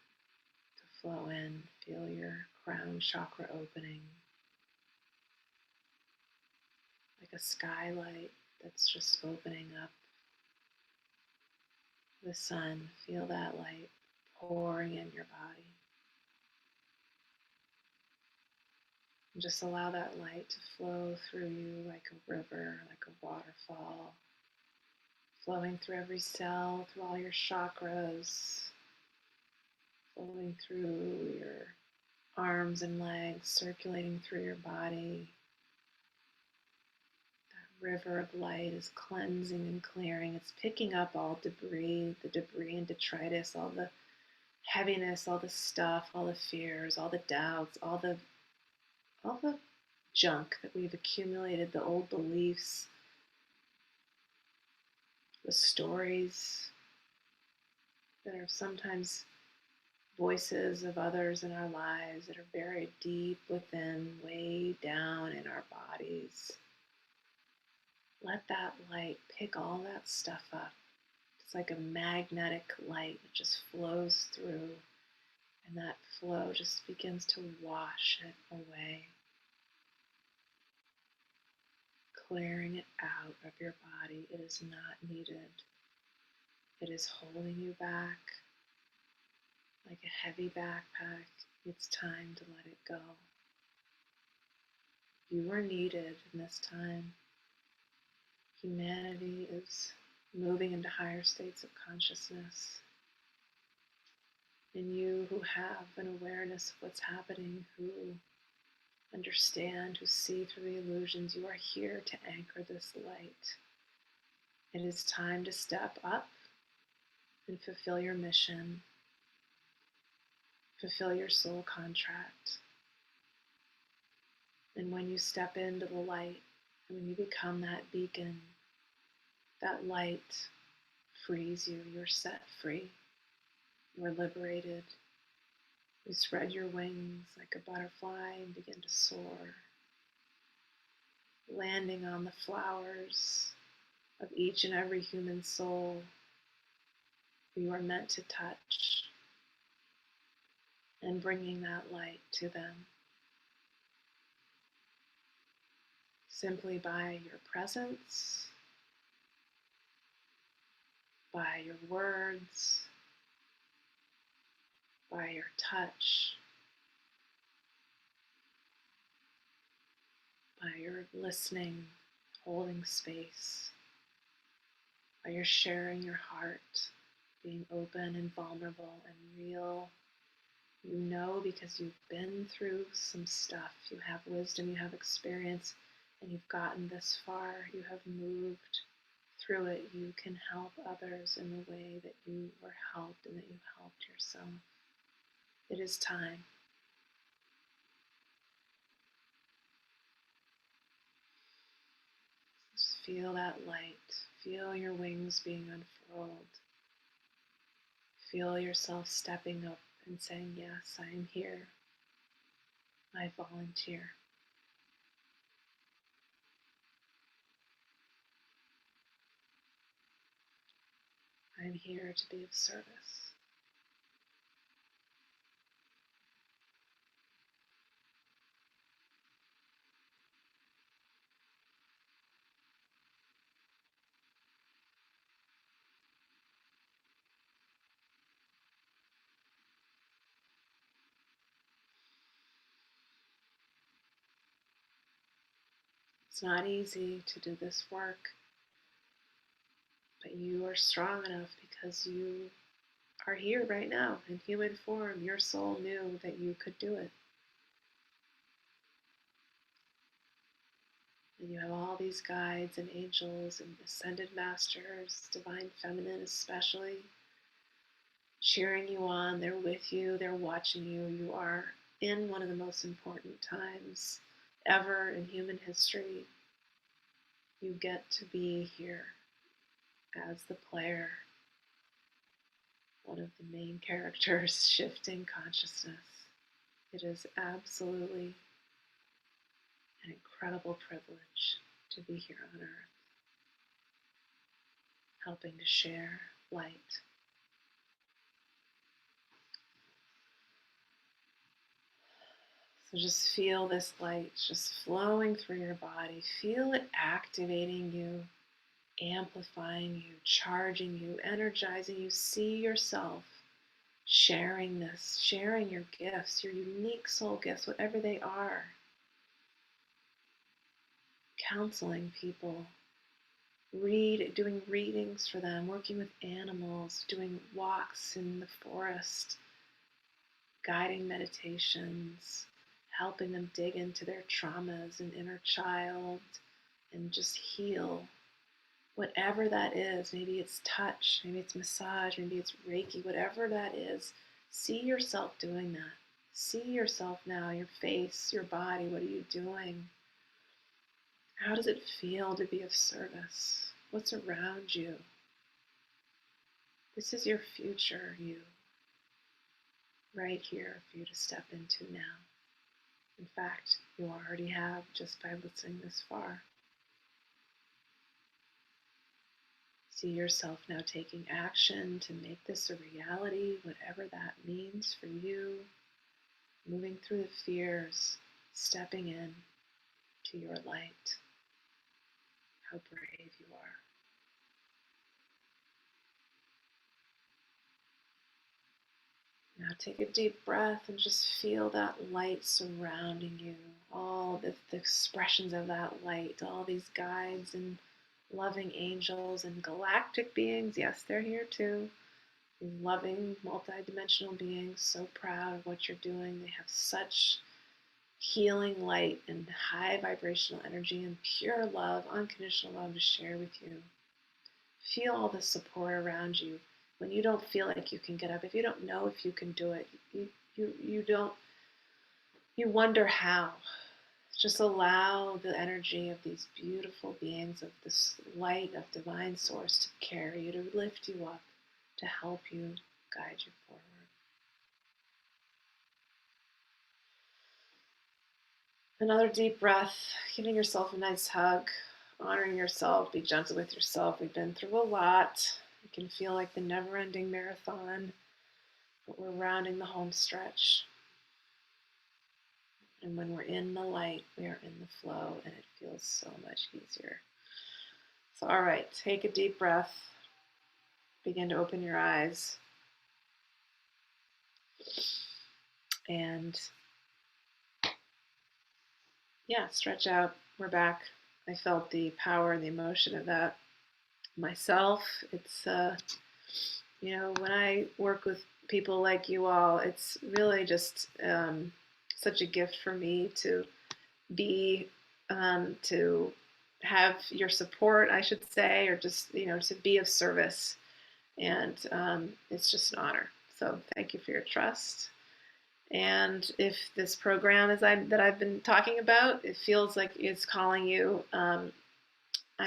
to flow in. Feel your crown chakra opening, like a skylight that's just opening up. The sun, feel that light pouring in your body. And just allow that light to flow through you like a river, like a waterfall, flowing through every cell, through all your chakras, flowing through your arms and legs, circulating through your body. That river of light is cleansing and clearing. It's picking up all debris, the debris and detritus, all the heaviness, all the stuff, all the fears, all the doubts, all the junk that we've accumulated, the old beliefs, the stories that are sometimes voices of others in our lives that are buried deep within, way down in our bodies. Let that light pick all that stuff up. It's like a magnetic light that just flows through, and that flow just begins to wash it away, clearing it out of your body. It is not needed. It is holding you back like a heavy backpack. It's time to let it go. You are needed in this time. Humanity is moving into higher states of consciousness. And you who have an awareness of what's happening, who understand, who see through the illusions, you are here to anchor this light. It is time to step up and fulfill your mission, fulfill your soul contract. And when you step into the light, and when you become that beacon, that light frees you. You're set free. You are liberated. You spread your wings like a butterfly and begin to soar. landing on the flowers of each and every human soul you are meant to touch, and bringing that light to them simply by your presence, by your words, by your touch, by your listening, holding space, by your sharing your heart, being open and vulnerable and real. You know, because you've been through some stuff, you have wisdom, you have experience, and you've gotten this far, you have moved through it. You can help others in the way that you were helped and that you helped yourself. It is time. Just feel that light. Feel your wings being unfurled. Feel yourself stepping up and saying, yes, I am here. I volunteer. I'm here to be of service. It's not easy to do this work, but you are strong enough because you are here right now in human form. Your soul knew that you could do it. And you have all these guides and angels and ascended masters, divine feminine especially, cheering you on. They're with you, they're watching you. You are in one of the most important times ever in human history. You get to be here as the player, one of the main characters shifting consciousness. It is absolutely an incredible privilege to be here on earth, helping to share light. So just feel this light just flowing through your body. Feel it activating you, amplifying you, charging you, energizing you. See yourself sharing this, sharing your gifts, your unique soul gifts, whatever they are. Counseling people, doing readings for them, working with animals, doing walks in the forest, guiding meditations, helping them dig into their traumas and inner child and just heal. Whatever that is, maybe it's touch, maybe it's massage, maybe it's Reiki, whatever that is, see yourself doing that. See yourself now, your face, your body, what are you doing? How does it feel to be of service? What's around you? This is your future you, right here for you to step into now. In fact, you already have just by listening this far. See yourself now taking action to make this a reality, whatever that means for you. Moving through the fears, stepping in to your light. How brave you are. Now take a deep breath and just feel that light surrounding you. All the expressions of that light, all these guides and loving angels and galactic beings. Yes, they're here too. These loving, multidimensional beings, so proud of what you're doing. They have such healing light and high vibrational energy and pure love, unconditional love to share with you. Feel all the support around you. When you don't feel like you can get up, if you don't know if you can do it, you wonder how. Just allow the energy of these beautiful beings, of this light of divine source to carry you, to lift you up, to help you, guide you forward. Another deep breath, giving yourself a nice hug, honoring yourself, be gentle with yourself. We've been through a lot. It can feel like the never-ending marathon, but we're rounding the home stretch. And when we're in the light, we are in the flow, and it feels so much easier. So, all right, take a deep breath. Begin to open your eyes. And yeah, stretch out. We're back. I felt the power and the emotion of that myself. It's, when I work with people like you all, it's really just such a gift for me to be, to have your support, I should say, or just, to be of service. And it's just an honor. So thank you for your trust. And if this program that I've been talking about, it feels like it's calling you, I'm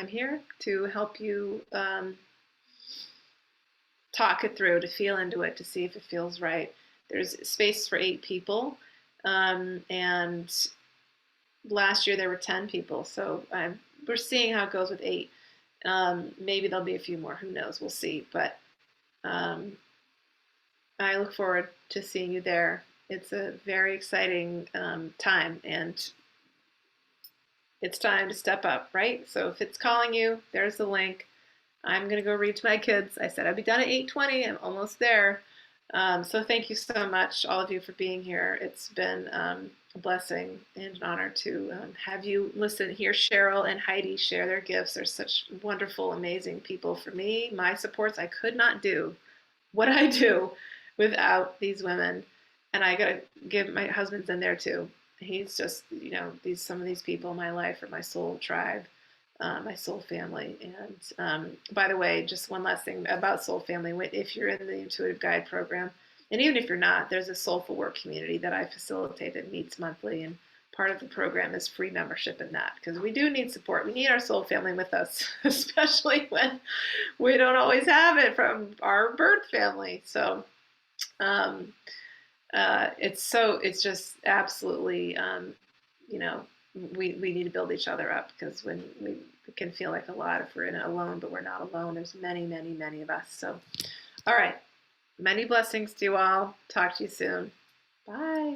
here to help you talk it through, to feel into it, to see if it feels right. There's space for 8 people. And last year there were 10 people. So we're seeing how it goes with 8. Maybe there'll be a few more. Who knows? We'll see. But I look forward to seeing you there. It's a very exciting time, and it's time to step up, right? So if it's calling you, there's the link. I'm going to go read to my kids. I said I'd be done at 8:20. I'm almost there. So thank you so much, all of you, for being here. It's been a blessing and an honor to have you listen, hear Cheryl and Heidi share their gifts. They're such wonderful, amazing people for me. My supports, I could not do what I do without these women. And I gotta give, my husband's in there too. He's just, some of these people in my life are my soul tribe, my soul family. And by the way, just one last thing about soul family. If you're in the Intuitive Guide program, and even if you're not, there's a Soulful Work community that I facilitate that meets monthly. And part of the program is free membership in that, because we do need support. We need our soul family with us, especially when we don't always have it from our birth family. So it's just absolutely, we need to build each other up, because when we can feel like a lot if we're in it alone, but we're not alone. There's many, many, many of us. So, all right. Many blessings to you all. Talk to you soon. Bye.